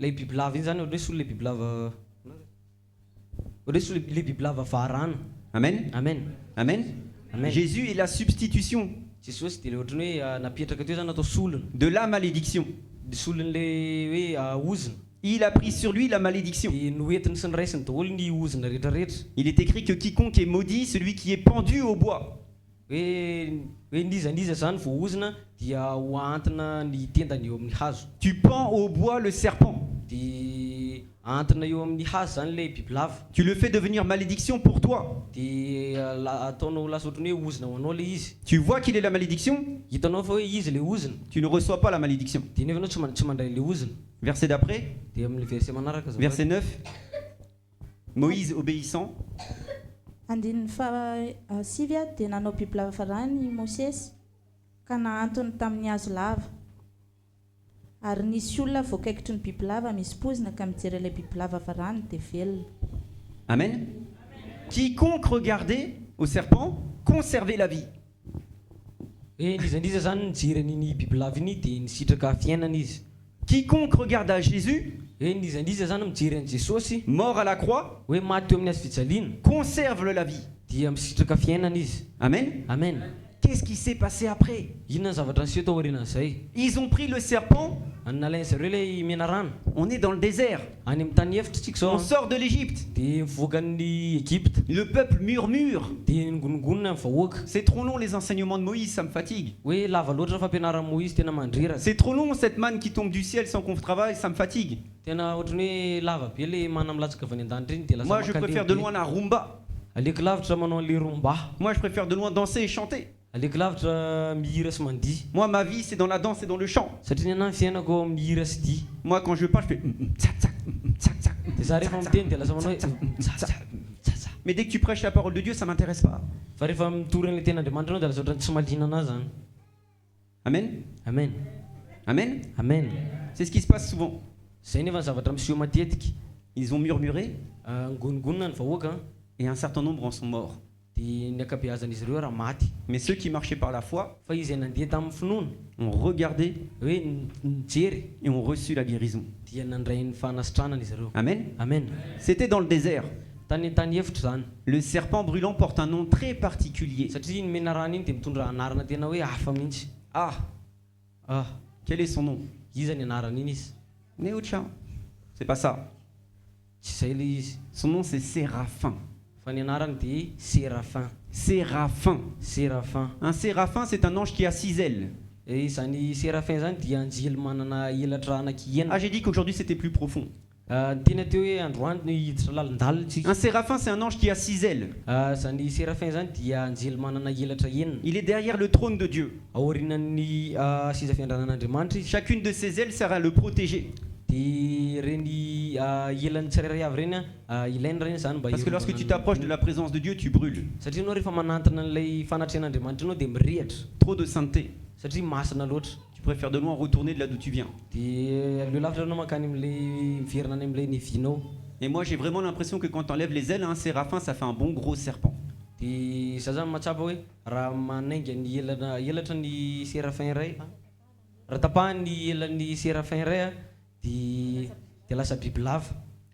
biby lava iny zany ohatrany hoe solo lay biby lava ohatrany hoe solo lay biby lava varahana. Amen. Amen. Amen. Amen. Jésus est la substitution Jesosy de le ohatrany hoe napetraka teo zany atao solona. de la malédiction. De solon'le hoe ozina. Il a pris sur lui la malédiction. De noentiny sy ny raisiny daholo ny ozina rehetrarehetra. Il est écrit que quiconque est maudit, celui qui est pendu au bois. Hoe nizaniza zany vao ozina dia hoantina ny tendany eo amin'ny hazo. Tu pends au bois le serpent. De antina eo amin'ny hazo zany le biby lava. Tu le fais devenir malédiction pour toi. De ataonao lasa ohatrany hoe ozina ho anao le izy. Tu vois qu'il est la malédiction, Hitanao fa hoe izy le ozina. tu ne reçois pas la malédiction. De nefa anao tsy mandray le ozina. Verset d'après, De amin'ny verset manaraka zany. verset 9. Moïse obéissant andininy sivy a dia nanao biby lava farany i Mosesy ka nahantony tamin'ny hazo lava ary nisy olona voakaikitry ny biby lava misy pozina ka mijery ilay biby lava farany dia velona. Amen. Quiconque regardait au serpent conservait la vie. Indrizandriza zany nijery an'iny biby lava iny dia nisitraka fiainana izy. Quiconque regarde à Jésus, Indrizandriza zany mijery an' Jesosy mort à la croix, hoe maty teo amin'ny hazo fijaliana conserve la vie. dia misitraka fiainana izy. Amen. Amen. Qu'est-ce qui s'est passé après? Inona ny zavatra niseho tao aorianan'izay? Ils ont pris le serpent, Nalainy zareo ilay mena rano on est dans le désert, any amin'ny tany efitra tsika zao on sort de l'Égypte, dia mivoaka ny Egypte le peuple murmure. dia ngonongonona amin'ny vahoaka C'est trop long les enseignements de Moïse, ça me fatigue. hoe lava loatra fampianaran'i Moïse tena mandreraka. C'est trop long cette manne qui tombe du ciel sans qu'on travaille, ça me fatigue. Tena ohatrany hoe lava be le mana milatsaka avy any an-danitra iny dia lasa Moi je makalemy préfère de be. loin la rumba. Aleko lavitra manao an'le rumba. Moi je préfère de loin danser et chanter. Aleko lavitra mihira sy mandihy Moi ma vie c'est dans la danse et dans le chant. satria ny anahy ny fiainako mihira sy dia. Moi quand je parle je fais tsak tsak tsak tsak. Dia za rehefa miteny dia lasa manao hoe tsatsa. Mais dès que tu prêches la parole de Dieu, ça m'intéresse pas. Fa rehefa mitory an'le ten'Andriamanitra anao dia lasa ohatrany tsy mahaliana anazy zany. Amen. Amen. Amen. Amen. C'est ce qui se passe souvent. Zay nefa ny zavatra miseho matetika. Ils ont murmuré Ngonongonona ny vahoaka et un certain nombre en sont morts. dia ny ankabeazan'izy ireo raha maty. Mais ceux qui marchaient par la foi Fa izay nandeha tamin'ny finoana ont regardé hoe nijery et ont reçu la guérison. dia nandray ny fanasitranana izy ireo. Amen. Amen. C'était dans le désert. Tany efitra zany Le serpent brûlant porte un nom très particulier. satria ny mena rano iny dia mitondra anarana tena hoe hafa mihitsy. Ah, quel est son nom? Iza ny anarana iny izy? Néotcha. C'est pas ça. Tsy zay le izy. Son nom c'est Séraphin. Fa ny anarany dia Séraphin. Séraphin. Séraphin. Un séraphin c'est un ange qui a 6 ailes. Zany Séraphin zany dia anjely manana elatra anankienina. Ah j'ai dit qu'aujourd'hui c'était plus profond. Ny tena teo hoe androany ny hiditra lalindalina tsika. Un séraphin c'est un ange qui a 6 ailes. Zany Séraphin zany dia anjely manana elatra enina. Il est derrière le trône de Dieu. Aorianan'ny siza fiandranan'Andriamanitra izy. Chacune de ses ailes sert à le protéger. Dia reny elany tsirairay avy reny ilainy reny zany mba Parce que lorsque tu t'approches de la présence de Dieu, tu brûles. satria anao rehefa manantana an'ilay fanatrehan'Andriamanitra anao dia mirehatra Trop de sainteté. satria masina loatra. Tu préfères de loin retourner de là d'où tu viens. Dia aleo lavitra anao mankany amin'ilay miverina any amin'ilay nevinao. Et moi j'ai vraiment l'impression que quand tu enlèves les ailes à un séraphin, ça fait un bon gros serpent. Dia za zany matsapa hoe raha manainga ny elatra ny Séraphin iray raha tapahany elan'ny Séraphin iray dia lasa biby lava.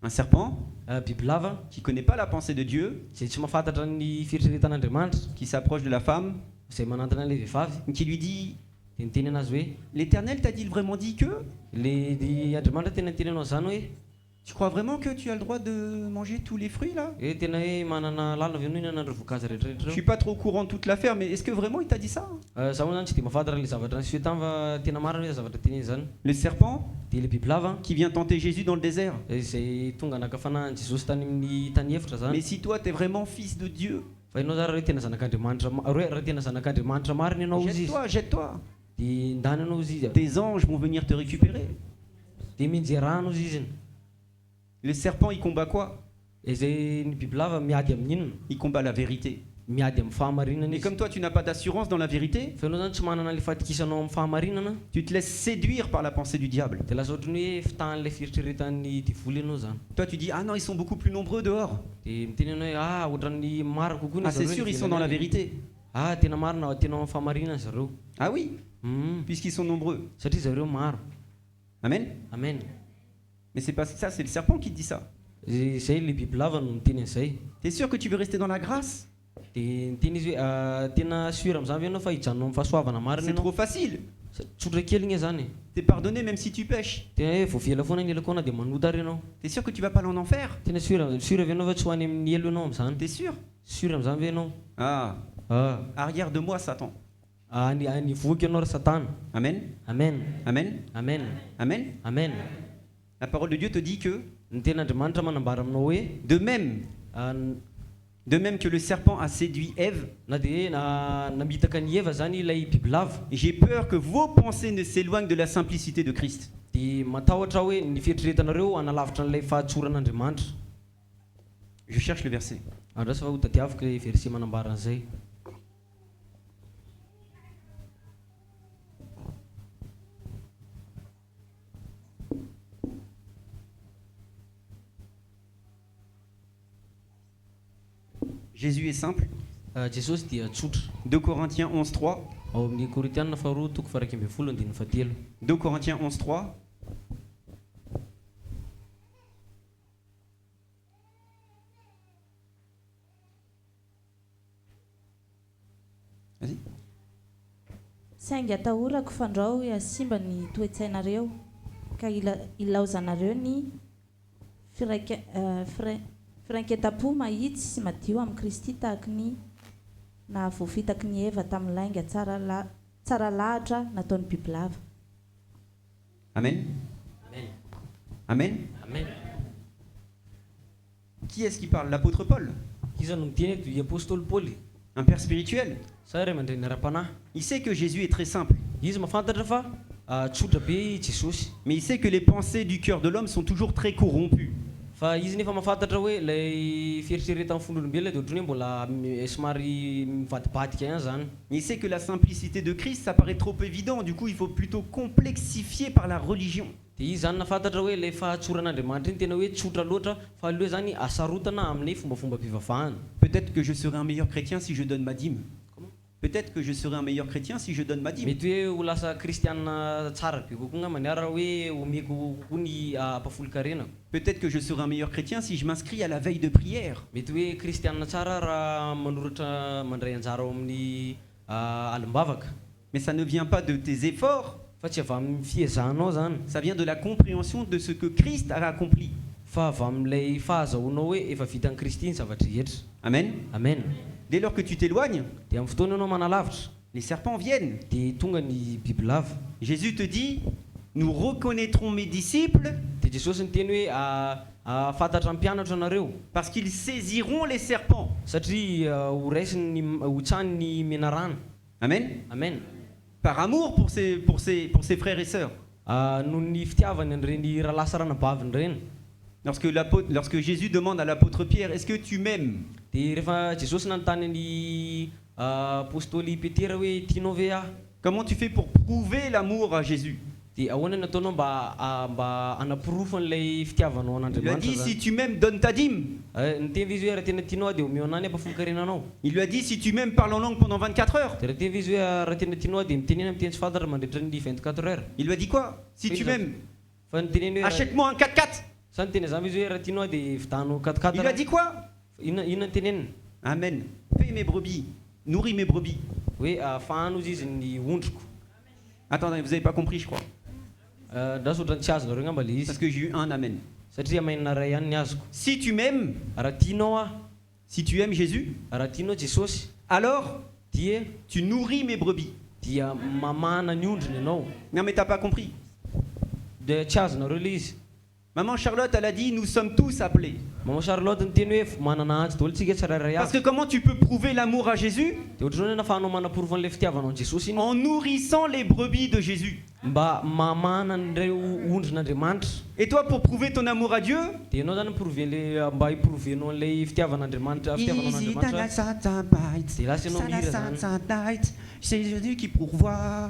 Un serpent Biby lava qui connaît pas la pensée de Dieu, zay tsy mahafantatra ny fieritreretan'Andriamanitra qui s'approche de la femme, zay manantana an'ilay vehivavy qui lui dit dia niteny anazy hoe l'Éternel t'a-t-il vraiment dit que? le Andriamanitra tena niteny anao zany hoe Tu crois vraiment que tu as le droit de manger tous les fruits là? hoe tena hoe manana lalina avy anao hinanandro voankazo Je rehetrarehetra suis pas trop au courant de toute l'affaire, mais est-ce que vraiment il t'a dit ça? za moa zany tsy dia mahafantatra le zavatra niseho tany fa tena marina hoe zavatra teneny zany. Le serpent Dia le biby lava qui vient tenter Jésus dans le désert. izay tonga nakafanana Jesosy tany amin'ny tany efitra zany. Mais si toi t'es vraiment fils de Dieu, Fa ianao zany raha tena zanak'Andriamanitra raha tena zanak'Andriamanitra marina ianao izy izy jette-toi, jette-toi. dia ndany ianao izy izy Tes anges vont venir te récupérer. dia minjerano izy izy. Le serpent il combat quoi? Izay ny biby lava miady amin'inona? Il combat la vérité. Miady amin'ny fahamarinana Mais izy. comme toi tu n'as pas d'assurance dans la vérité, Fa ianao zany tsy manana le fahatokisanao amin'ny fahamarinana tu te laisses séduire par la pensée du diable. dia lasa ohatrany hoe fitahan'ilay fieritreretan'ny divoly ianao zany. Toi tu dis ah non ils sont beaucoup plus nombreux dehors. Dia miteny ianao hoe ohatran'ny maro kokoa ny Ah c'est sûr ils sont dans la vérité. tena marina tena amin'ny fahamarinana zareo. Ah oui, puisqu'ils sont nombreux. Satria zareo maro. Amen. Amen. Mais c'est pas ça, c'est le serpent qui te dit ça. Zay le biby lava no miteny an'izay. T'es sûr que tu veux rester dans la grâce? Dia niteny izy hoe tena suir amin'izany ve ianao fa hijanonao amin'ny fahasoavana marina C'est ianao. trop facile. Tsotra kely igny zany. T'es pardonné même si tu pêches. Tena hoe voafela foana ny elako anao dia manota ary ianao. T'es sûr que tu vas pas aller en enfer? Tena suir avy ianao fa tsy ho any amin'ny elo ianao amin'izany. T'es sûr? Suir amin'izany ve ianao? Ah, arrière de moi Satan. Nivoaka ianao ry Satana. Amen. Amen. Amen. Amen. Amen. Amen. La parole de Dieu te dit que Ny ten'Andriamanitra manambara aminao hoe de même que le serpent a séduit Ève, na dia namitaka ny Eva zany ilay biby lava j'ai peur que vos pensées ne s'éloignent de la simplicité de Christ. dia matahotra hoe ny fieritriretanareo analavitra n'ilay fahatsoran'Andriamanitra. Je cherche le verset. andrasa fa ho tadiaviko le verset manambara an'izay. Jésus est simple. Jesosy dia tsotra. 2 Corinthiens 11.3. Ao amin'ny Korinthiana faharoa toko faha 12:13. 2 Corinthiens 11.3. Vas-y. Saingy atahorako fandrao hiasimba ny toe-tsainareo ka ilaozanareo ny firaiketam-po mahitsy sy madio amin'ny Kristy tahaka ny nahavoafitaky ny Eva tamin'ny lainga tsara lahatra nataon'ny bibilava. Amen. Amen. Amen. Amen. Qui est-ce qui parle? L'apôtre Paul, Iza no miteny eto i apôstôly Paoly. un père spirituel. Sa ray aman-dreny ara-panahy. Il sait que Jésus est très simple, Izy mahafantatra fa tsotra be Jesosy. mais il sait que les pensées du cœur de l'homme sont toujours très corrompues. Fa izy nefa mahafantatra hoe lay fieritreretan'ny fon'olombelona dia ohatrany hoe mbola somary mivadibadika ihany zany. Il sait que la simplicité de Christ, ça paraît trop évident, du coup il faut plutôt complexifier par la religion. Dia izy zany nafantatra hoe lay fahatsoran'Andriamanitra iny tena hoe tsotra loatra fa aloha zany asarotana amin'ny fombafomba mpivavahana. Peut-être que je serai un meilleur chrétien si je donne ma dîme. Peut-être que je serai un meilleur chrétien si je donne ma dîme. Mety hoe ho lasa kristianina tsara be kokoa nga maniara hoe omeko kokoa ny ampafoli-karenako. Peut-être que je serai un meilleur chrétien si je m'inscris à la veille de prière. Mety hoe kristianina tsara raha manoratra mandray anjara ao amin'ny alim-bavaka. Mais ça ne vient pas de tes efforts, Fa tsy avy amin'ny fiezahanao zany, ça vient de la compréhension de ce que Christ a accompli. fa avy amin'ilay fahazahoanao hoe efa vitan'i Kristy ny zavatra rehetra. Amen. Amen. Dès lors que tu t'éloignes, Dia amin'ny fotoana ianao manalavitra les serpents viennent. dia tonga ny bibilava. Jésus te dit, nous reconnaîtrons mes disciples Dia Jesosy niteny hoe fantatra ny mpianatra anareo parce qu'ils saisiront les serpents. satria ho raisiny ho tsany ny menarana. Amen. Amen. Par amour pour ses frères et sœurs. Noho ny fitiavany an'ireny rahalasa ranabaviny ireny. Lorsque Jésus demande à l'apôtre Pierre, est-ce que tu m'aimes? Dia rehefa Jesosy nanontany ny apôstôly Petera hoe tianao ve aho? Comment tu fais pour prouver l'amour à Jésus? Dia ahoana nataonao mba hanapirofo an'ilay fitiavanao Il lui a dit, an'Andriamanitra si zany? tu m'aimes, donne ta dîme. Niteny izy hoe raha tena tianao dia omeo anany ampafoli-karenanao. Il lui a dit, si tu m'aimes, parle en langue pendant 24 heures. Dia raha teny izy hoe raha tena tianao dia mitenena amin'ny teny tsy fantatra mandritra ny 24 heures. Il lui a dit quoi? Si tu m'aimes, Fa niteneny hoe achète-moi un 4x4. sa niteny zany izy hoe raha tianao dia vitanao Il lui a dit quoi? inona teneniny Amen. Paie mes brebis, nourris mes brebis. hoe fahano izy izy ny ondriko. Attendez, vous n'avez pas compris, je crois. Ndraso ohatrany tsy azonareo ngamba le Parce izy que j'ai eu un amen. satria mainana ray ihany ny azoko. Si tu m'aimes, Raha tianao aho, si tu aimes Jésus, raha tianao Jesosy alors dia tu nourris mes brebis. dia mamana ny ondriny ianao. Non mais t'as pas compris. Dia tsy azonareo le izy. Maman Charlotte, elle a dit, nous sommes tous appelés. Mama Charlotte niteny hoe manana antsy daholo tsika tsirairay Parce avy. que comment tu peux prouver l'amour à Jésus? Dia ohatrany hoe nafahanao manaporofo an'ilay fitiavanao ny Jesosy iny En nourrissant les brebis de Jésus. mba mamana nireo ondrin'Andriamanitra. Et toi, pour prouver ton amour à Dieu, Dia ianao zany mba hiprovenao an'ilay fitiavan'Andriamanitra fitiavanao Dia lasa ianao mihira zany. c'est Jésus qui pourvoit.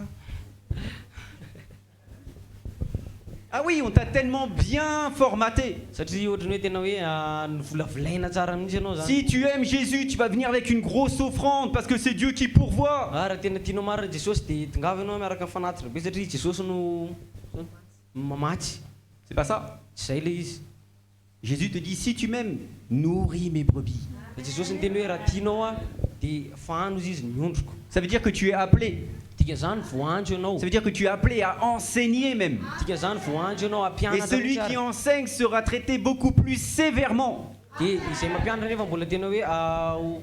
Ah oui, on t'a tellement bien formaté. Satria ohatrany hoe tena hoe novolavolaina tsara mihitsy ianao zany. Si tu aimes Jésus, tu vas venir avec une grosse offrande parce que c'est Dieu qui pourvoit. Raha tena tianao marina Jesosy dia tongava ianao miaraka fanatitra be satria Jesosy no mamatsy. C'est pas ça. Tsy zay le izy. Jésus te dit, si tu m'aimes, nourris mes brebis. Jesosy niteny hoe raha tianao aho dia fahano izy ny ondriko. Ça veut dire que tu es appelé. Dikan'izany voanjo ianao. Ça veut dire que tu es appelé à enseigner même. Dikan'izany voanjo ianao Et ampianatra. celui qui enseigne sera traité beaucoup plus sévèrement. Dia izay mampianatra nefa mbola tena hoe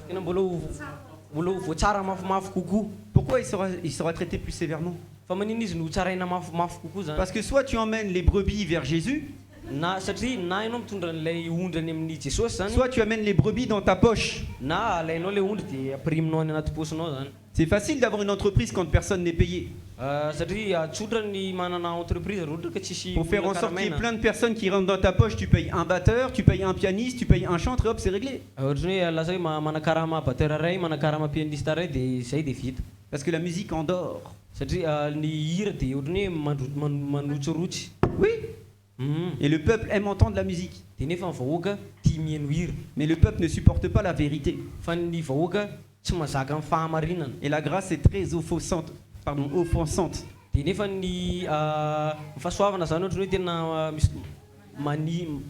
tena mbola ho voatsara mafimafy kokoa. Pourquoi il sera traité plus sévèrement? Fa manino izy no ho tsaraina mafimafy kokoa zany. Parce que soit tu emmènes les brebis vers Jésus, Na satria na ianao mitondra an'ilay ondrany amin'ny Jesosy zany, soit tu amènes les brebis dans ta poche. na alainao le ondry dia apiriminao any anaty posinao zany. C'est facile d'avoir une entreprise quand personne n'est payé. Satria tsotra ny manana entreprise raha ohatra ka tsisy Pour faire en olona sorte qu'il y ait karamaina. plein de personnes qui rentrent dans ta poche, tu payes un batteur, tu payes un pianiste, tu payes un chanteur, et hop, c'est réglé. Ohatrany hoe lasa hoe manakarama batteur ray manakarama pianiste ray dia zay dia vita Parce que la musique endort. satria ny hira dia ohatrany hoe manrotsorotsy. Oui. Mhm. Et le peuple aime entendre la musique. Dia nefa ny vahoaka tia mihaino hira Mais le peuple ne supporte pas la vérité. fa ny vahoaka tsy mahazaka amin'ny fahamarinana. Et la grâce est très offensante. Dia nefa ny fahasoavana zany ohatrany hoe tena misy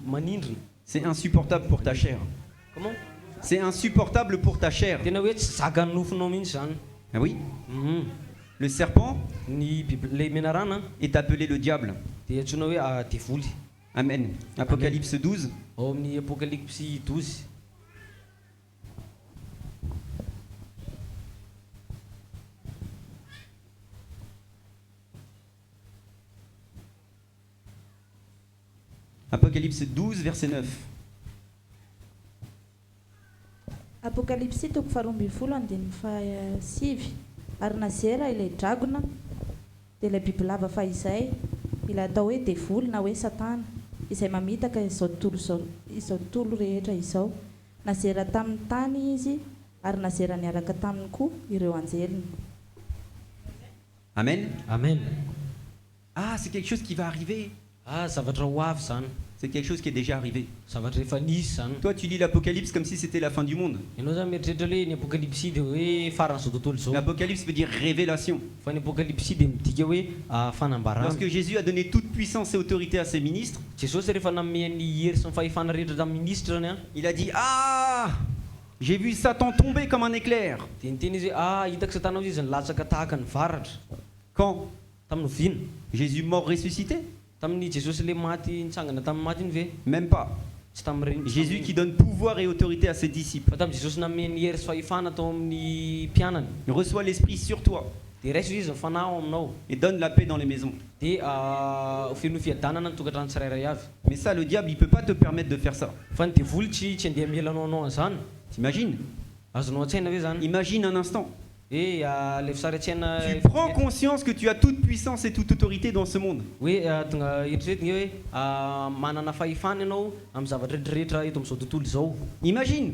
manindrina. C'est insupportable pour ta chair. Comment? C'est insupportable pour ta chair. Tena hoe tsy zakan'ny nofonao mihitsy zany. Ah oui. Mhm. Le serpent Ny biby le menarana est appelé le diable. dia antsoina hoe devoly. Amen. Apocalypse 12. Ao amin'ny Apocalypse 12. Apocalypse 12, verset 9. Apokalipsy toko faharoa ambin'ny folo andininy fahasivy. Ary nazera ilay dragona dia ilay bibilava fahizay ilay atao hoe devoly na hoe satana izay mamitaka izao tolo rehetra izao. Nazera tamin'ny tany izy ary nazera niaraka taminy koa ireo anjeliny. Amen. Amen. Ah, c'est quelque chose qui va arriver. Zavatra ho avy zany. C'est quelque chose qui est déjà arrivé. Zavatra efa nisy zany. Toi, tu lis l'Apocalypse comme si c'était la fin du monde. Ianao zany mieritreritra hoe ny Apocalypse dia hoe faran'izao tontolo zao. L'Apocalypse veut dire révélation. Fa ny Apocalypse dia midika hoe fanambarana. Lorsque Jésus a donné toute puissance et autorité à ses ministres, Jesosy rehefa namea ny hery sy ny fahefana rehetra tamin'ny ministrany il a dit: Ah, j'ai vu Satan tomber comme un éclair. dia niteny izy hoe hitako satana izy nilatsaka tahaka ny varatra. Quand? Tamin'ny vina. Jésus mort ressuscité? Tamin'ny Jesosy le maty nitsangana tamin'ny maty iny ve? Même pas. Tsy tamin'ireny. Jésus qui donne pouvoir et autorité à ses disciples. Fa tamin'ny Jesosy namea ny hery sy fahefana tao amin'ny mpianany. Il reçoit l'Esprit sur toi Dia raiso izy ny fanahy aminao. et donne la paix dans les maisons. Dia feno fiadanana ny tokantrano tsirairay avy. Mais ça, le diable, il peut pas te permettre de faire ça. Fa ny devoly tsy andeha mielanao anao an'izany. T'imagines? Azonao an-tsaina ve zany? Imagine un instant. Alefa sary an-tsaina. Tu prends conscience que tu as toute puissance et toute autorité dans ce monde. Hoe tonga eritreretina hoe manana fahefana ianao amin'ny zavatra rehetrarehetra eto amin'izao tontolo izao. Imagine.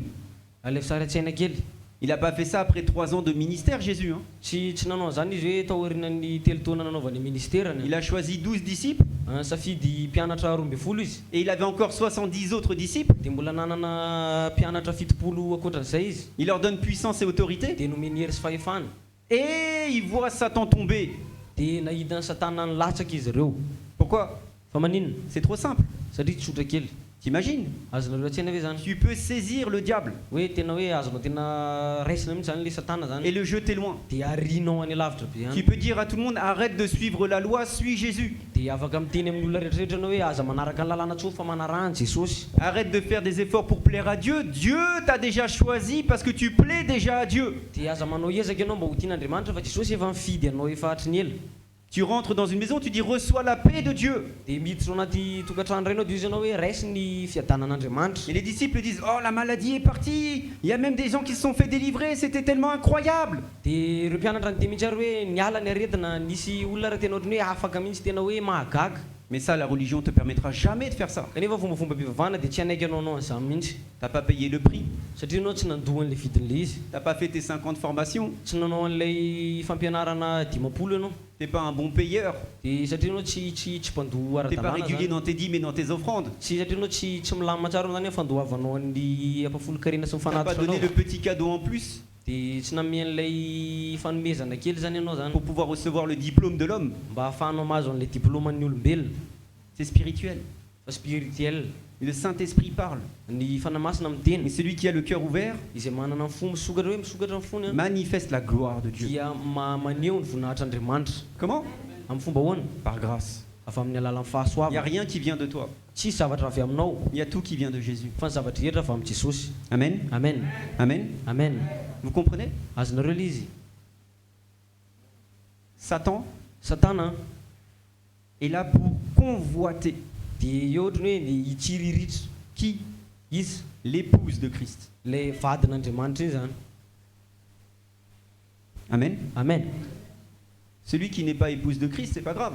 Alefa sary an-tsaina kely. Il n'a pas fait ça après 3 ans de ministère, Jésus. Hein. Tsy nanao an'izany izy hoe tao aorianany telo taona nanaovany ministerany. Il a choisi 12 disciples Safidy mpianatra 12 izy. et il avait encore 70 autres disciples. Dia mbola nanana mpianatra 70 ankoatran'izay izy. Il leur donne puissance et autorité. Dia nomeny hery sy fahefana. Et il voit Satan tomber. Dia nahita ny satana nilatsaka izy ireo. Pourquoi? Fa maninona? C'est trop simple. Satria tsotra kely. T'imagines? Azonareo an-tsaina ve zany? Tu peux saisir le diable Hoe tena hoe azonao tena raisina mihitsy zany le satana et zany. le jeter loin. Dia arinao any lavitra be Tu zany. peux dire à tout le monde: arrête de suivre la loi, suis Jésus. Dia afaka miteny amin'ny olona rehetrarehetra anao hoe aza manaraka ny lalàna tsoa fa manarahany Jesosy. Arrête de faire des efforts pour plaire à Dieu. Dieu t'a déjà choisi parce que tu plais déjà à Dieu. Dia aza manao ezaka ianao mba ho tian'Andriamanitra fa Jesosy efa mifidy anao efa hatriny ela. Tu rentres dans une maison, tu dis: reçois la paix de Dieu. Dia miditra ao anaty tokantrano iray anao dia izy ianao hoe raisy ny fiadanan'Andriamanitra. Et les disciples disent: oh, la maladie est partie. Il y a même des gens qui se sont fait délivrer. C'était tellement incroyable. Dia ireo mpianatra ny dia mihitsy ary hoe niala ny aretina nisy olona raha tena ohatrany hoe afaka mihitsy tena hoe mahagaga. Mais ça, la religion te permettra jamais de faire ça. Kanefa fombafomba mpivavahana dia tsy anaiky anao anao an'izany mihitsy. T'as pas payé le prix. Satria anao tsy nandoha an'ilay vidin'ilay izy. T'as pas fait tes 50 formations. Tsy nanao an'ilay fampianarana 50 ianao. T'es pas un bon payeur. Dia satria anao tsy mpandoha T'es pas ara-dalàna régulier zany. dans tes dîmes et dans tes offrandes. Tsy satria anao tsy milamina tsara zany fandohavanao ny ampafolo-karena sy ny T'as pas fanatrana donné anao. le petit cadeau en plus Dia tsy namea an'ilay fanomezana kely zany ianao zany pour pouvoir recevoir le diplôme de l'homme. mba ahafahanao mahazo an'ilay diplôman'ny olombelona. C'est spirituel. Fa spirituel. Et le Saint-Esprit parle. Ny fanamasina Et miteny celui qui a le cœur ouvert izay manana ny fo misokatra hoe misokatra ny fony a, manifeste la gloire de Dieu. dia maneho ny voninahitr'Andriamanitra. Comment? Amin'ny fomba ahoana? Par grâce. Afa amin'ny alalan'ny Il n'y a fahasoavana. rien qui vient de toi. Tsy zavatra avy aminao Il y a tout qui vient de Jésus. fa ny zavatra rehetra avy amin'ny Jesosy. Amen. Amen. Amen. Amen. Vous comprenez? Azonareo ilay izy. Satan Satana est là pour convoiter dia eo ohatrany hoe ny hitsiriritra qui? izy L'épouse de Christ. lay vadin'Andriamanitra iny zany. Amen. Amen. Celui qui n'est pas épouse de Christ, c'est pas grave.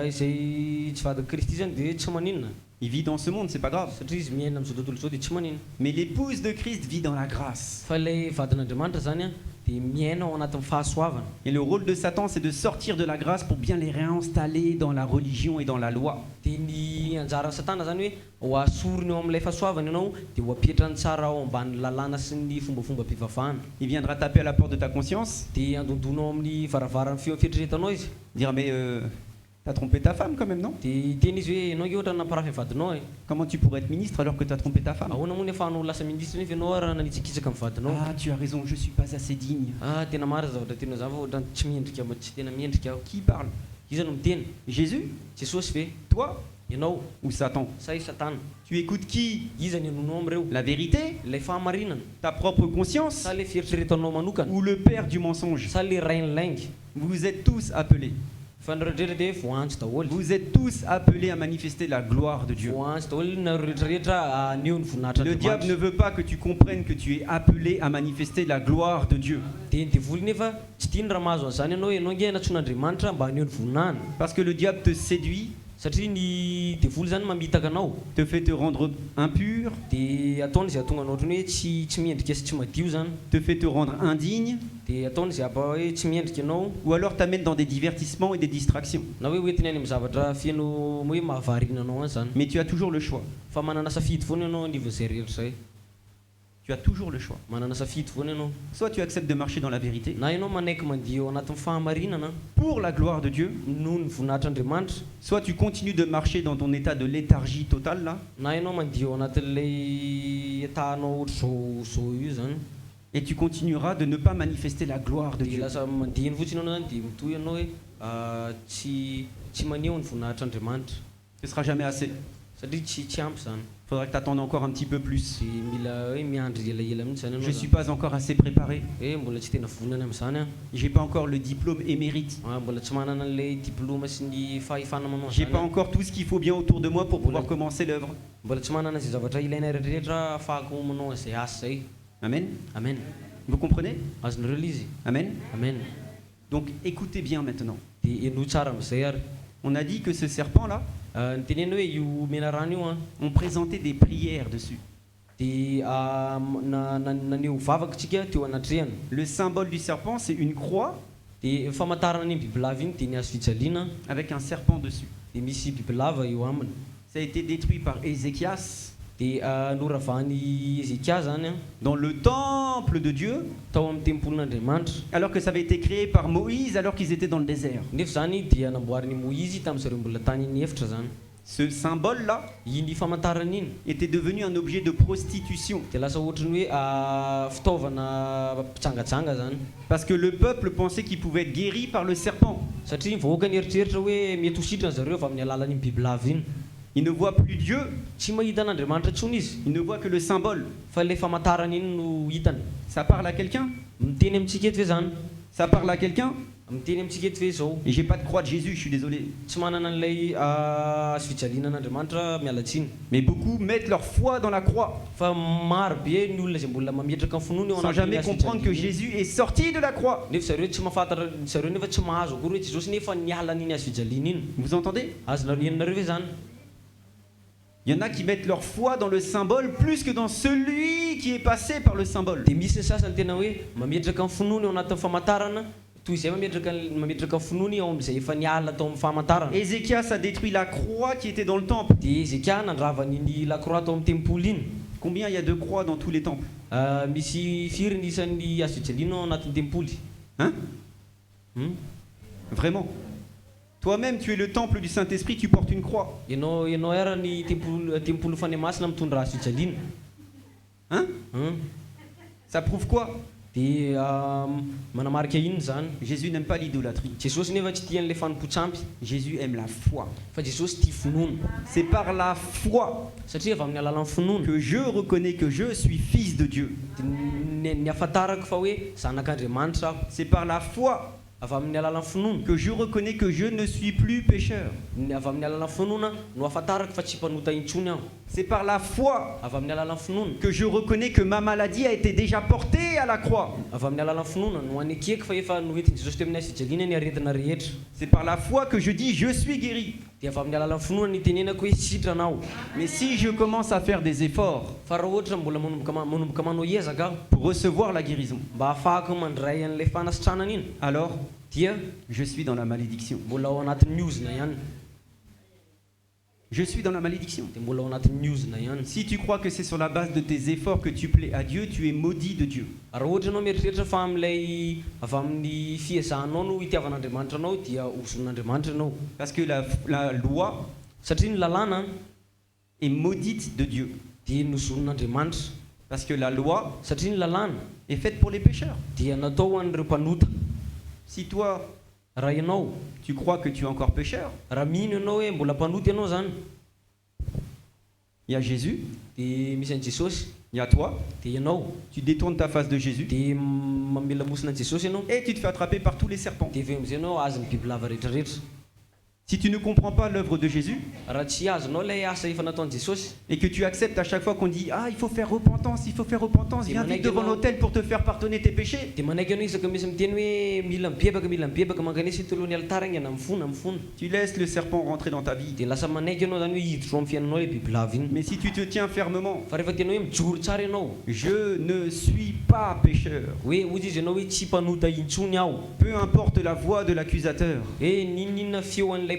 Izay tsy vadaka Kristy zany dia tsy maninona Il vit dans ce monde, c'est pas grave. satria izy miaina amin'izao tontolo izao dia tsy maninona. Mais l'épouse de Christ vit dans la grâce. Fa ilay vadin'Andriamanitra zany a dia miaina ao anatin'ny fahasoavana. Et le rôle de Satan, c'est de sortir de la grâce pour bien les réinstaller dans la religion et dans la loi. Dia ny anjaran'ny satana zany hoe ho asorony eo amin'ilay fahasoavana ianao dia ho apetrany tsara ao ambany lalàna sy ny fombafomba-pivavahana. Il viendra taper à la porte de ta conscience, Dia andondonao amin'ny varavaran'ny fieritreretanao izy. dire mais t'as trompé ta femme quand même, non? Dia teny izy hoe ianao nge ohatra nampirafy vadinao e. Comment tu pourrais être ministre alors que t'as trompé ta femme? Ahoana moa ny ahafahanao lasa ministre nefa ianao raha nanitsakitsaka amin'ny vadinao. Ah, tu as raison, je suis pas assez digne. Tena marina zavatra tena zava ohatra tsy miendrika tsy tena miendrika aho. Qui parle? Iza no miteny? Jésus? Jesosy ve? Toi? Ianao Ou Satan? sa i Satana? Tu écoutes qui? Iza ny anonao amin'ireo? La vérité? Ilay fahamarinana Ta propre conscience? sa le fieritreretanao manokana Ou le père du mensonge? sa le rainy laingy? Vous êtes tous appelés. Fa ny rehetrarehetra dia voanjo daholo. Vous êtes tous appelés à manifester la gloire de Dieu. Voanjo daholo na rehetrarehetra aneo ny voninahitra Le diable ne Andriamanitra. veut pas que tu comprennes que tu es appelé à manifester la gloire de Dieu. Dia ny devoly nefa tsy tiany raha mahazo an'izany ianao ianao nge natsoan'Andriamanitra mba aneo ny voninahiny. Parce que le diable te séduit, Satria ny devoly zany mamitaka anao te fait te rendre impur, dia ataony izay atonga anao ohatrany hoe tsy miendrika sy tsy madio zany. te fait te rendre indigne, Dia ataony izay apa hoe tsy miendrika ianao ou alors t'amène dans des divertissements et des distractions. na hoe hoentiny any amin'ny zavatra fiano hoe mahavariana anao any zany. Mais tu as toujours le choix. Fa manana safidy foana ianao anivon'izay rehetra zay. Tu as toujours le choix. Manana safidy foana ianao. Soit tu acceptes de marcher dans la vérité, Na ianao manaiky mandia eo anatin'ny fahamarinana pour la gloire de Dieu, noho ny voninahitran'Andriamanitra, soit tu continues de marcher dans ton état de léthargie totale là, na ianao mandia eo anatin'ilay tahanao ohatra zao io zany. et tu continueras de ne pas manifester la gloire de Dia Dieu. lasa mandiny fotsiny ianao zany dia mitohy ianao hoe tsy maneho ny voninahitran'Andriamanitra Ce sera jamais assez. satria tsy ampy zany. Il faudra que tu attendes encore un petit peu plus. Dia mila hoe miandry elaela mihitsy zany Je ianao ne suis zany. pas encore assez préparé. Mbola tsy tena vonana amin'izany a. J'ai pas encore le diplôme émérite. Mbola tsy manana an'ilay diplôma sy ny fahefana manao J'ai an'izany pas a. encore tout ce qu'il faut bien autour de moi pour pouvoir commencer l'œuvre. Mbola tsy manana izay zavatra ilaina rehetrarehetra ahafahako manao izay asa zay. Amen. Amen. Vous comprenez? Azonareo ilay izy. Amen. Amen. Donc écoutez bien maintenant. Dia eno tsara amin'izay ary. On a dit que ce serpent-là, Ny teneny hoe io mena rano io a on présentait des prières dessus. dia naneho vavaka tsika teo anatrehana. Le symbole du serpent, c'est une croix Dia famantarana ny bibilava iny dia ny hazo fijaliana avec un serpent dessus. dia misy bibilava eo aminy. Ça a été détruit par Ézéchias Dia noravany Ezekia zany a dans le temple de Dieu, tao amin'ny tempolin'Andriamanitra. alors que ça avait été créé par Moïse alors qu'ils étaient dans le désert. Nefa zany dia namboarin'ny Moïse tamin'izareo mbola tany ny efitra zany. Ce symbole-là Iny famantarana iny était devenu un objet de prostitution dia lasa ohatrany hoe fitaovana mpitsangatsanga zany. parce que le peuple pensait qu'il pouvait être guéri par le serpent. Satria vahoaka ny eritreritra hoe mety ho sitrana zareo avy amin'ny alalan'iny bibilava iny. Il ne voit plus Dieu, Tsy mahita an'Andriamanitra intsony izy il ne voit que le symbole. fa ilay famantarana iny no hitany. Ça parle à quelqu'un? Miteny amintsika eto ve zany? Ça parle à quelqu'un? Miteny amintsika eto ve zao? Et j'ai pas de croix de Jésus, je suis désolé. Tsy manana an'ilay hazo fijaliana an'Andriamanitra mialatsiny. Mais beaucoup mettent leur foi dans la croix Fa maro be ny olona izay mbola mametraka ny finoana eo sans anatin'ny jamais hazo comprendre que fijaliana iny. Jésus est sorti de la croix. Nefa zareo tsy mahafantatra zareo nefa tsy mahazo akory hoe Jesosy nefa niala n'iny hazo fijaliana iny. Vous entendez? Azonareo ve zany? Il y en a qui mettent leur foi dans le symbole plus que dans celui qui est passé par le symbole. Dia misy ny sasany tena hoe mametraka ny finoana eo anatin'ny famantarana toy izay mametraka ny finoana ao amin'izay efa niala tao amin'ny famantarana. Ézéchias a détruit la croix qui était dans le temple. Dia Ezekia nandravany ny lakroa tao amin'ny tempoly iny. Combien il y a de croix dans tous les temples? Misy firy ny isan'ny hazo fijaliana ao anatin'ny tempoly. Hein? Hmm? Vraiment? Toi-même, tu es le temple du Saint-Esprit, tu portes une croix. Ianao ara ny tempoly fanemasina mitondra hazo fijaliana. Hein? Ça prouve quoi? Dia manamarika iny zany. Jésus n'aime pas l'idolâtrie. Jesosy nefa tsy tia an'ilay fanompotsampy Jésus aime la foi. fa Jesosy tia finoana. C'est par la foi Satria avy amin'ny alalan'ny finoana que je reconnais que je suis fils de Dieu. dia ny ahafantarako fa hoe zanak'Andriamanitra aho. C'est par la foi avy amin'ny alalan'ny finoana que je reconnais que je ne suis plus pécheur. avy amin'ny alalan'ny finoana no ahafantarako fa tsy mpanota intsony aho. C'est par la foi Avy amin'ny alalan'ny finoana que je reconnais que ma maladie a été déjà portée à la croix. avy amin'ny alalan'ny finoana no anekeko fa efa noentin'i Jesosy teo amin'ny fijaliana ny aretina rehetra. C'est par la foi que je dis je suis guéri. Dia avy amin'ny alalan'ny finoana ny tenenako hoe sitranao. Mais si je commence à faire des efforts Fa raha ohatra mbola manomboka manao ezaka aho pour recevoir la guérison, mba ahafahako mandray an'ilay fanasitranana iny alors dia je suis dans la malédiction. mbola ao anatin'ny miozina ihany. Je suis dans la malédiction. Dia mbola ao anatin'ny miozina ihany. Si tu crois que c'est sur la base de tes efforts que tu plais à Dieu, tu es maudit de Dieu. Raha ohatra ianao mieritreritra fa amin'ilay avy amin'ny fiezahanao no itiavan'Andriamanitra anao dia hoson'Andriamanitra ianao. Parce que la loi Satria ny lalàna est maudite de Dieu. dia noson'Andriamanitra. Parce que la loi Satria ny lalàna est faite pour les pécheurs. dia natao ho an'ireo mpanota. Si toi, Raha ianao tu crois que tu es encore pécheur, raha mino ianao hoe mbola mpanota ianao zany il y a Jésus, dia misy an'i Jesosy il y a toi, dia ianao tu détournes ta face de Jésus dia mamela mosina an'i Jesosy ianao et tu te fais attraper par tous les serpents. dia avy am'izay ianao azon'ny bibilava rehetrarehetra. Si tu ne comprends pas l'œuvre de Jésus Raha tsy azonao ilay asa efa nataon'i Jesosy et que tu acceptes à chaque fois qu'on dit ah il faut faire repentance, viens vite devant l'autel pour te faire pardonner tes péchés. dia manaiky ianao isaka misy miteny hoe mila mibebaka manganesa ito alohan'ny altara igny ana mifona. Tu laisses le serpent rentrer dans ta vie. Dia lasa manaiky ianao zany hoe hiditra ao amin'ny fiainanao ilay bibilava iny. Mais si tu te tiens fermement, Fa rehefa tianao hoe mijoro tsara ianao je ne suis pas pécheur. hoe ozy izy ianao hoe tsy mpanota intsony aho, Peu importe la voix de l'accusateur, hoe ninona feo an'ilay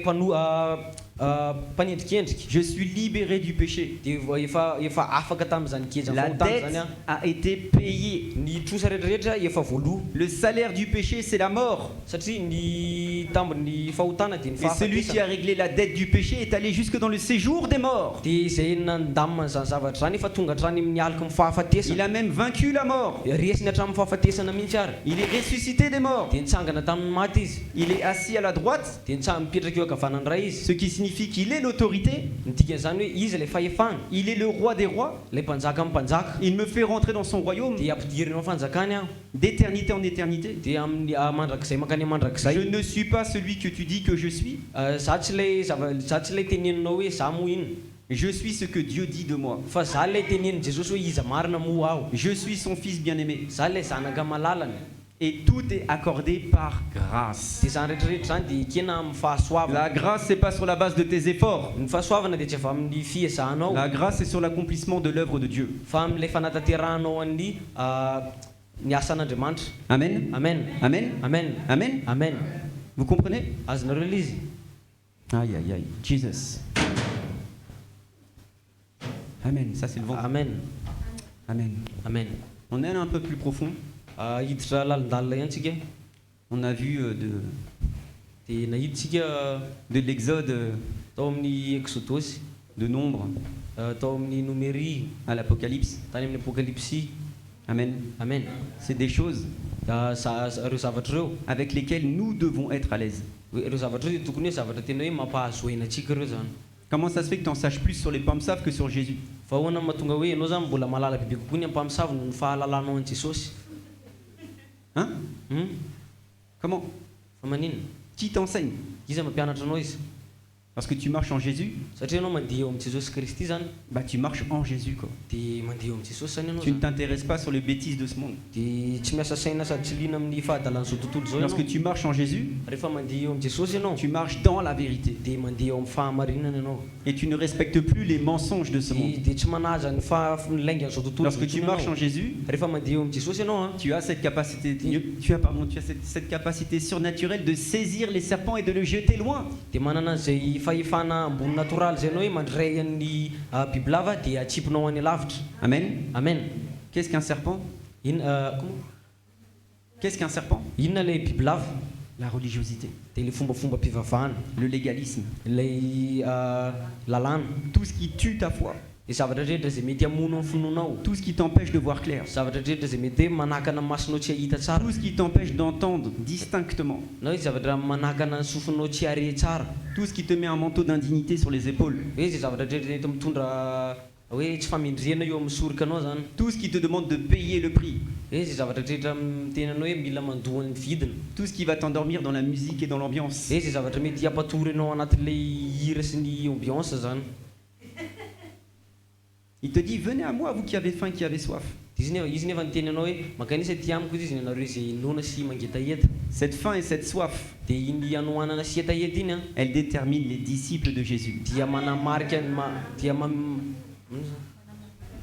mpanendrikendriky je suis libéré du péché. dia efa afaka tamin'izany kejy La fahotana dette zany a. a été payée. Ny trosa rehetrarehetra efa voaloha Le salaire du péché, c'est la mort. satria ny tambon'ny fahotana dia ny Et celui qui fahafatesana. a réglé la dette du péché est allé jusque dans le séjour des morts. Dia izay nandamina zany zavatra zany efa tonga hatrany amin'ny alika ny Il fahafatesana. a même vaincu la mort. Resiny hatramin'ny fahafatesana mihitsy ary. Il est ressuscité des morts. Dia nitsangana tamin'ny maty izy. Il est assis à la droite, Dia mipetraka eo ankavanany iray izy. ce qui signifie qu'il est l'autorité. Ny dikan'izany hoe izy ilay fahefana, Il est le roi des rois. ilay mpanjaka amin'ny mpanjaka. Il me fait rentrer dans son royaume Dia ampidirina ao fanjakany aho. d'éternité en éternité. Dia amin'ny mandrakizay mankany Je mandrakizay. ne suis pas celui que tu dis que je suis. Za tsy ilay teneninao hoe za moa iny, Je suis ce que Dieu dit de moi. fa za ilay tenenin Jesosy hoe iza marina moa aho. Je suis son fils bien-aimé. Za ilay zanaka malalany. Et tout est accordé par grâce. Dia zany rehetrarehetra zany dia ekena amin'ny fahasoavana. La grâce, c'est pas sur la base de tes efforts. Ny fahasoavana dia tsy avy amin'ny fiezahanao, La grâce, c'est sur l'accomplissement de l'œuvre de Dieu. fa amin'ilay fanatanterahanaao ny asan'Andriamanitra. Amen. Amen. Amen. Amen. Amen. Amen. Vous comprenez? Azonareo ilay izy. Aïe, aïe, aïe. Jesus. Amen. Ça, c'est le vent. Amen. Amen. Amen. On est allé un peu plus profond. Hiditra lalindalina ihany tsika. On a vu Dia nahiditsika de l'Exode, tao amin'ny Exodosy, de Nombre tao amin'ny Nomerie, à l'Apocalypse. tany amin'ny Apocalypsy. Amen. Amen. C'est des choses Ireo zavatra ireo, avec lesquelles nous devons être à l'aise. ireo zavatra ireo dia tokony hoe zavatra tena hoe mampahazoena antsika ireo zany. Comment ça se fait que tu en saches plus sur les pommes saves que sur Jésus? Fa ahoana mahatonga hoe ianao zany mbola mahalala biby kokoa ny ampamosavy no ny fahalalanao an'i Jesosy. Hein? Comment? Fa maninona? Qui t'enseigne? Iza mampianatra anao izy. Parce que tu marches en Jésus, Satria ianao mandeha eo amin'ny Jesosy Kristy zany, bah tu marches en Jésus quoi. dia mandeha eo amin'ny Jesosy zany ianao Tu ne zany. t'intéresses pas sur les bêtises de ce monde. Dia tsy miasa saina sady tsy liana amin'ny fahadalan'izao tontolo zao Lorsque ianao. tu marches en Jésus, Rehefa mandeha eo amin'ny Jesosy ianao, tu marches dans la vérité. dia mandeha eo amin'ny fahamarinana ianao. Et tu ne respectes plus les mensonges de ce monde. Dia tsy manaja ny laingan'izao tontolo Lorsque tu marches en Jésus, rehefa mandeha eo amin'ny Jesosy ianao tu as cette capacité, cette capacité surnaturelle de saisir les serpents et de le jeter loin. dia manana an'izay fahefana ambony natoraly zay ianao hoe mandray an'ny bibilava dia atsipinao any lavitra. Amen. Amen. Qu'est-ce qu'un serpent? Comment? Qu'est-ce qu'un serpent? Inona ilay bibilava? La religiosité, Dia ilay fombafomba-pivavahana, le légalisme, ilay lalàna, tout ce qui tue ta foi, dia zavatra rehetra izay mety hamono amin'ny finoanao, tout ce qui t'empêche de voir clair, zavatra rehetra izay mety hoe manakana ny masonao tsy hahita tsara, tout ce qui t'empêche d'entendre distinctement, na hoe zavatra manakana ny sofinao tsy hare tsara, tout ce qui te met un manteau d'indignité sur les épaules. hoe izay zavatra rehetra mety mitondra hoe tsy famindrena eo amin'ny soroka anao zany. Tout ce qui te demande de payer le prix. Zay zavatra rehetra miteny anao hoe mila mandoa ny vidiny. Tout ce qui va t'endormir dans la musique et dans l'ambiance. Zay zavatra mety hampatory anao anatin'ilay hira sy ny ambiance zany. Il te dit, venez à moi, vous qui avez faim, qui avez soif. Izy nefa niteny anao hoe makanisa ty amiko izy nareo zay nona sy mangetaheta. Cette faim et cette soif, De iny anohanana sy hetaheta iny a elles déterminent les disciples de Jésus. dia manamarika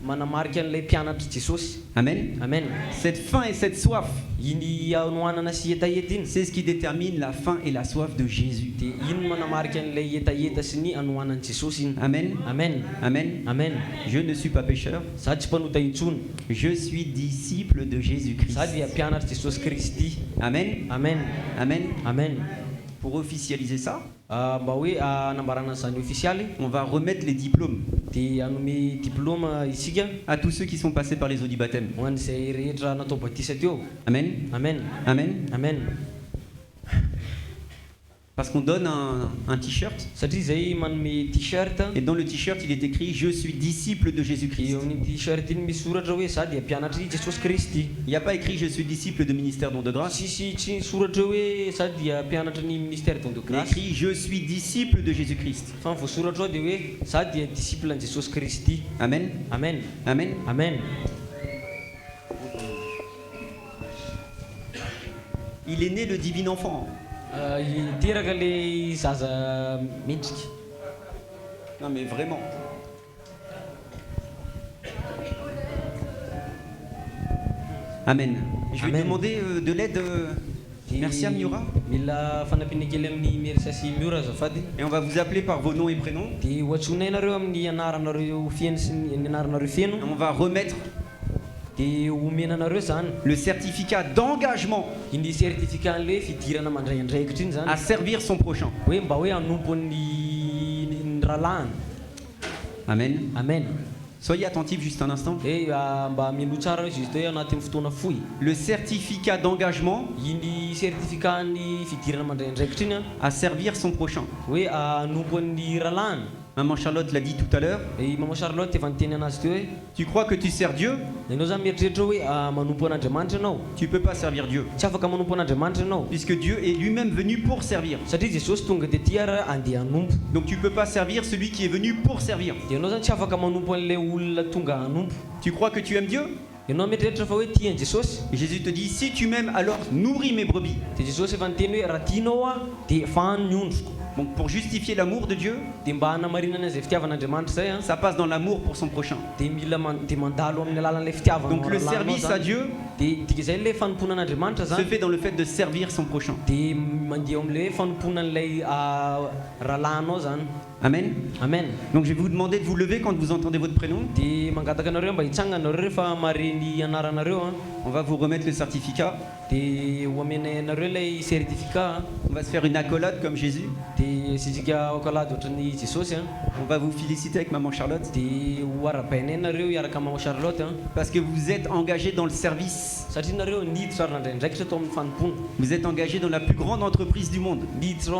manamarika an'ilay mpianatry Jesosy. Amen. Amen. Cette faim et cette soif, Iny anohanana sy hetaheta iny c'est ce qui détermine la faim et la soif de Jésus. de iny manamarika an'ilay hetaheta sy ny anohanan'i Jesosy iny. Amen. Amen. Amen. Amen. Je ne suis pas pécheur, Za tsy mpanota intsony. je suis disciple de Jésus-Christ. Za dia mpianatry Jesosy Kristy. Amen. Amen. Amen. Amen. Pour officialiser ça, Mba hoe anambarana zany ofisialy on va remettre les diplômes de anome diplôme isika à tous ceux qui sont passés par les eaux du baptême. ho an'izay rehetra natao batisa teo. Amen. Amen. Amen. Amen. Parce qu'on donne un t-shirt, Satria zay manome t-shirt et dans le t-shirt, il est écrit « Je suis disciple de Jésus-Christ eo amin'ny t-shirt iny misy soratra hoe za dia mpianatry Jesosy Kristy. ». Il n'y a pas écrit « Je suis disciple de ministère don de grâce ». Sisy tsy soratra hoe za dia mpianatry ny ministère don de Il est grâce. écrit « Je suis disciple de Jésus-Christ Fa voasoratra ao dia hoe za dia disciple an Jesosy Kristy. ». Amen. Amen. Amen. Amen. Il est né le divin enfant. Iteraka le zaza mendrika. Non mais vraiment. Amen. Je vais Amen. demander de l'aide. Merci à Miura. Mila fanampiana kely amin'ny Mersa sy Miura azafady. Et on va vous appeler par vos noms et prénoms. De hoatsoina nareo amin'ny anaranareo feno sy ny anaranareo feno. Et on va remettre De omenanareo zany le certificat d'engagement iny certificat an'le fidirana mandray andraikitra iny zany. à servir son prochain. Hoe mba hoe hanompo ny rahalahy. Amen. Amen. Soyez attentifs juste un instant. Mba mino tsara hoe juste hoe anatin'ny fotoana fohy. Le certificat d'engagement Iny certificat ny fidirana mandray andraikitra iny a à servir son prochain. hoe hanompo ny rahalahy. Maman Charlotte l'a dit tout à l'heure. Maman Charlotte efa niteny anazy teo hoe Tu crois que tu sers Dieu? ianao zany mieritreritra hoe manompo an'Andriamanitra ianao. Tu peux pas servir Dieu. Tsy afaka manompo an'Andriamanitra ianao. Puisque Dieu est lui-même venu pour servir. Satria Jesosy tonga de ty ara andeha hanompo. Donc tu peux pas servir celui qui est venu pour servir. De ianao zany tsy afaka manompo an'ilay olona tonga hanompo. Tu crois que tu aimes Dieu? Ianao mieritreritra fa hoe tian Jesosy. Et Jésus te dit, si tu m'aimes, alors nourris mes brebis. De Jesosy efa niteny hoe raha tianao a de fahany ny ondroko. Donc pour justifier l'amour de Dieu, De mba hanamarinana izay fitiavan'Andriamanitra zay a ça passe dans l'amour pour son prochain. de mila de mandalo amin'ny alalan'ilay fitiavana. Donc le service à Dieu de tika zay le fanompona an'Andriamanitra se zany fait dans le fait de servir son prochain. de mandeha amin'ilay fanompona an'ilay rahalahinao zany. Amen. Amen. Donc je vais vous demander de vous lever quand vous entendez votre prénom. De mangataka anareo mba hitsangana anareo rehefa mare ny anaranareo a On va vous remettre le certificat. de ho amenay anareo ilay certificat On va se faire une accolade comme Jésus. de sisika ankalady ohatran'ny Jesosy a On va vous féliciter avec Maman Charlotte. de ho arabainay nareo hiaraka Maman Charlotte a Parce que vous êtes engagés dans le service. satria nareo niditra ndraindraikitra tao amin'ny fanompona. Vous êtes engagés dans la plus grande entreprise du monde. Niditra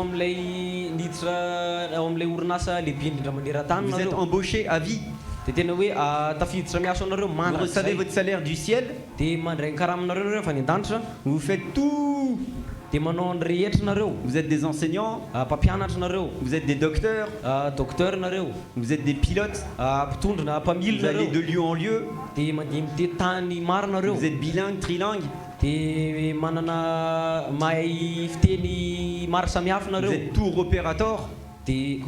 ao amin'ilay orinasa lehibe indrindra maneran-tany Vous êtes nareo embauchés à vie. de tena hoe tafiditra miaso anareo Vous mana recevez votre salaire du ciel. de mandray ny karamanareo rehefa ny an-danitra Vous faites tout. de manao ny rehetra nareo Vous êtes des enseignants. mpampianatra nareo Vous êtes des docteurs. docteur nareo Vous êtes des pilotes. mpitondry na mpamily Vous allez nareo de lieu en lieu. de mandeha mitety tany maro nareo Vous êtes bilingue, trilingue. de manana mahay fiteny maro samihafa Vous nareo êtes tour opérateur. de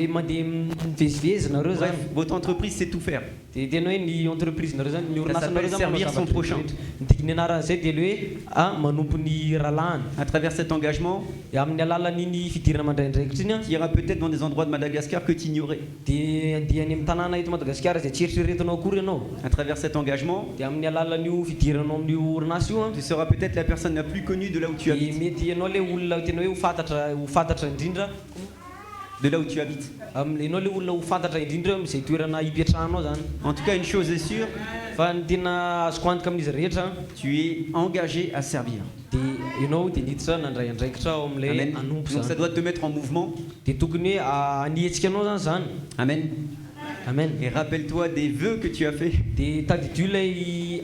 mandeha mivezivezy nareo Bref, zany votre entreprise sait tout faire. de tena hoe ny entreprise nareo zany ny orinasa nareo s'appelle servir son prochain. nitikiny anaran'izay de le hoe manompo ny rahalaany À travers cet engagement, amin'ny alalan'iny fidirana mandraindraikitra iny a qui ira peut-être dans des endroits de Madagascar que tu ignorais. de andehany amin'ny tanàna eto Madagasikara izay tsy eritreretinao akory ianao À travers cet engagement, de amin'ny alalan'io fidiranao amin'io orinasa io a tu seras peut-être la personne la plus connue de là où tu de habites. mety ianao le olona tena hoe ho fantatra indrindra De là où tu habites. ianao le olona ho fantatra indrindra amin'izay toerana hipetrahanao zany. En tout cas, une chose est sûre, Fa ny tena azoko antoka amin'izy rehetra tu es engagé à servir. de ianao de niditra nandray andraikitra ao amin'ilay Amen. anompo Donc ça zany doit te mettre en mouvement. de tokony hoe anihetsika anao zany. Amen. Amen. Et rappelle-toi des vœux que tu as fait. Dia tadidio ilay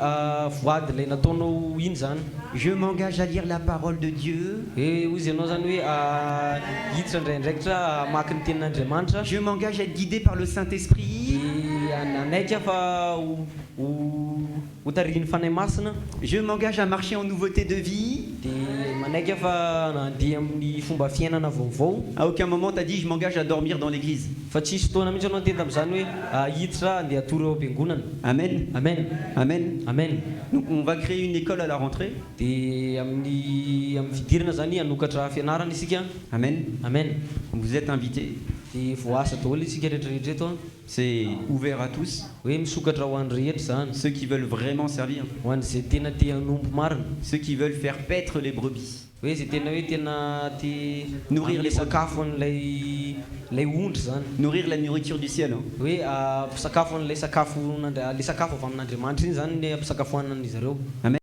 voady ilay nataonao iny zany. Je m'engage à lire la parole de Dieu. Hoe hozy ianao zany hoe hiditra indraindraikitra hamaky ny tenin'Andriamanitra. Je m'engage à être guidé par le Saint-Esprit. Dia anaika fa ho tarihiny fanahy masina. Je m'engage à marcher en nouveauté de vie. Dia manaika fa nandeha amin'ny fomba fiainana vaovao. À aucun moment tu as dit je m'engage à dormir dans l'église. Fa tsisy fotoana mihitsy anao teta amin'izany hoe hiditra andeha atory ao am-piangonana. Amen. Amen. Amen. Amen. Donc on va créer une école à la rentrée. Dia amin'ny fidirana zany hanokatra fianarana isika. Amen. Amen. Vous êtes invités. Dia voasa daholo isika rehetrarehetra eto. C'est ouvert à tous. Hoe misokatra ho an'ny rehetra zany. Ceux qui veulent vraiment servir. Ho an'izay tena te hanompo marina. Ceux qui veulent faire paître les brebis. Hoe zay tena hoe tena te Nourrir les sakafo an'ilay ondry zany. Nourrir la nourriture du ciel. Hein. Hoe sakafo an'ilay sakafo avy amin'Andriamanitra iny zany ny ampisakafoanana izy ireo. Amen.